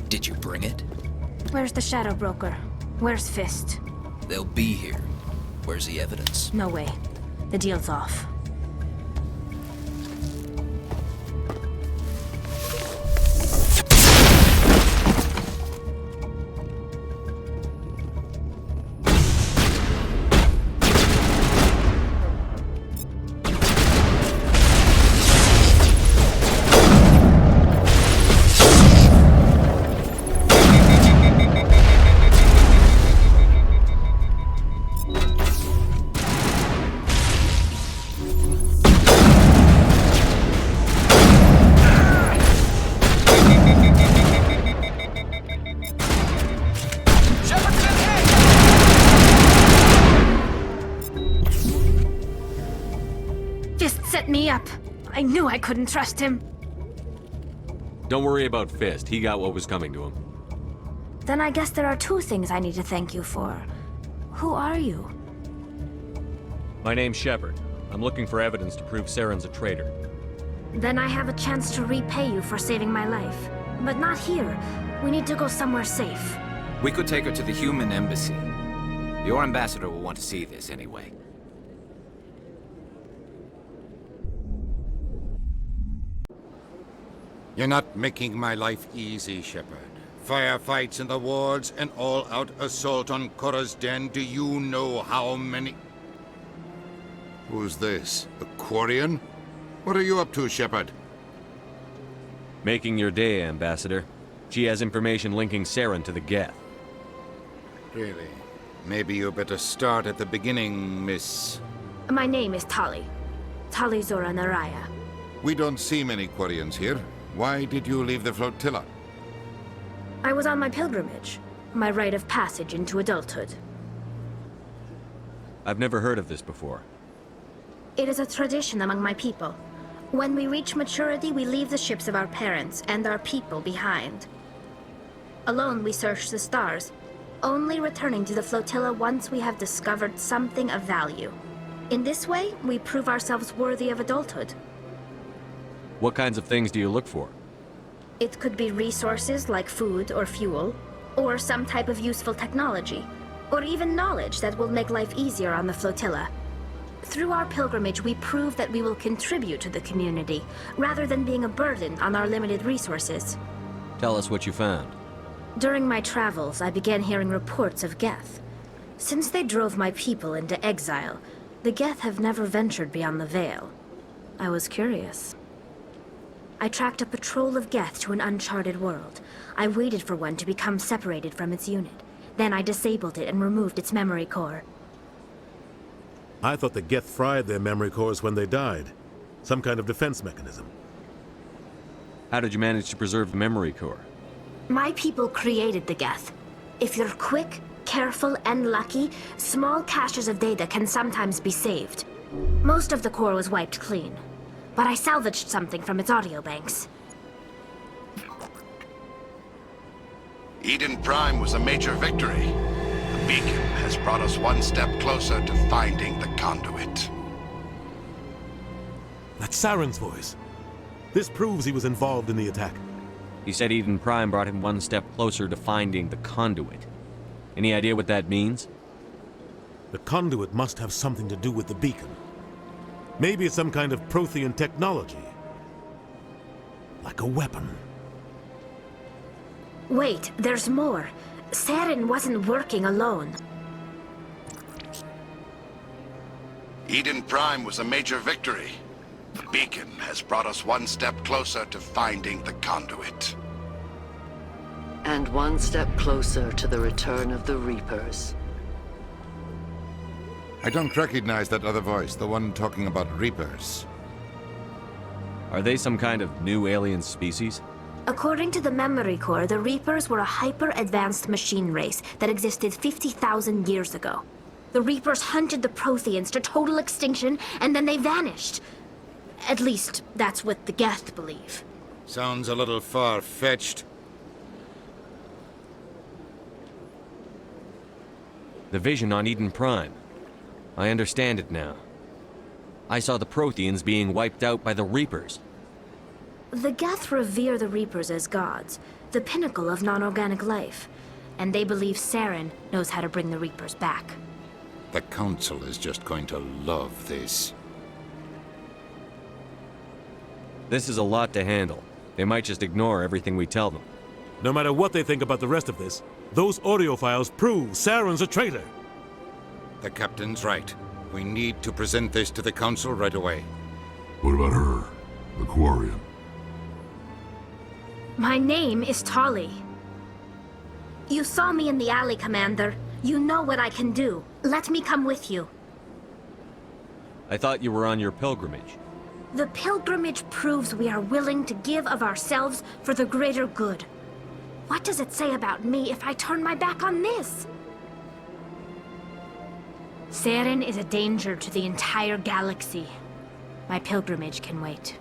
O: Did you bring it?
Q: Where's the Shadow Broker? Where's Fist?
O: They'll be here. Where's the evidence?
Q: No way. The deal's off. Me up. I knew I couldn't trust him.
H: Don't worry about Fist. He got what was coming to him.
Q: Then I guess there are two things I need to thank you for. Who are you?
H: My name's Shepard. I'm looking for evidence to prove Saren's a traitor.
Q: Then I have a chance to repay you for saving my life. But not here. We need to go somewhere safe.
C: We could take her to the human embassy. Your ambassador will want to see this anyway.
B: You're not making my life easy, Shepard. Firefights in the wards, an all-out assault on Korra's den. Do you know how many... Who's this? A Quarian? What are you up to, Shepard?
H: Making your day, Ambassador. She has information linking Saren to the Geth.
B: Really? Maybe you better start at the beginning, Miss...
Q: My name is Tali. Tali Zora Naraya.
B: We don't see many Quarians here. Why did you leave the flotilla?
Q: I was on my pilgrimage, my rite of passage into adulthood.
H: I've never heard of this before.
Q: It is a tradition among my people. When we reach maturity, we leave the ships of our parents and our people behind. Alone, we search the stars, only returning to the flotilla once we have discovered something of value. In this way, we prove ourselves worthy of adulthood.
H: What kinds of things do you look for?
Q: It could be resources like food or fuel, or some type of useful technology, or even knowledge that will make life easier on the flotilla. Through our pilgrimage, we prove that we will contribute to the community, rather than being a burden on our limited resources.
H: Tell us what you found.
Q: During my travels, I began hearing reports of Geth. Since they drove my people into exile, the Geth have never ventured beyond the Veil. I was curious. I tracked a patrol of Geth to an uncharted world. I waited for one to become separated from its unit. Then I disabled it and removed its memory core.
F: I thought the Geth fried their memory cores when they died. Some kind of defense mechanism.
H: How did you manage to preserve the memory core?
Q: My people created the Geth. If you're quick, careful, and lucky, small caches of data can sometimes be saved. Most of the core was wiped clean, but I salvaged something from its audio banks.
K: Eden Prime was a major victory. The beacon has brought us one step closer to finding the conduit.
F: That's Saren's voice. This proves he was involved in the attack.
H: He said Eden Prime brought him one step closer to finding the conduit. Any idea what that means?
F: The conduit must have something to do with the beacon. Maybe it's some kind of Prothean technology. Like a weapon.
Q: Wait, there's more. Saren wasn't working alone.
K: Eden Prime was a major victory. The beacon has brought us one step closer to finding the conduit.
R: And one step closer to the return of the Reapers.
B: I don't recognize that other voice, the one talking about Reapers.
H: Are they some kind of new alien species?
Q: According to the memory core, the Reapers were a hyper-advanced machine race that existed 50,000 years ago. The Reapers hunted the Protheans to total extinction, and then they vanished. At least, that's what the Geth believe.
B: Sounds a little far-fetched.
H: The vision on Eden Prime. I understand it now. I saw the Protheans being wiped out by the Reapers.
Q: The Geth revere the Reapers as gods, the pinnacle of non-organic life. And they believe Saren knows how to bring the Reapers back.
B: The Council is just going to love this.
H: This is a lot to handle. They might just ignore everything we tell them.
F: No matter what they think about the rest of this, those audio files prove Saren's a traitor.
B: The Captain's right. We need to present this to the Council right away.
P: What about her? The Quarian?
Q: My name is Tali. You saw me in the alley, Commander. You know what I can do. Let me come with you.
H: I thought you were on your pilgrimage.
Q: The pilgrimage proves we are willing to give of ourselves for the greater good. What does it say about me if I turn my back on this? Saren is a danger to the entire galaxy. My pilgrimage can wait.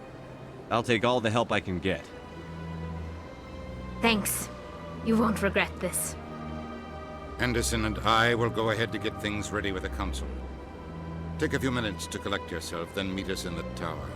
H: I'll take all the help I can get.
Q: Thanks. You won't regret this.
B: Anderson and I will go ahead to get things ready with the Council. Take a few minutes to collect yourself, then meet us in the tower.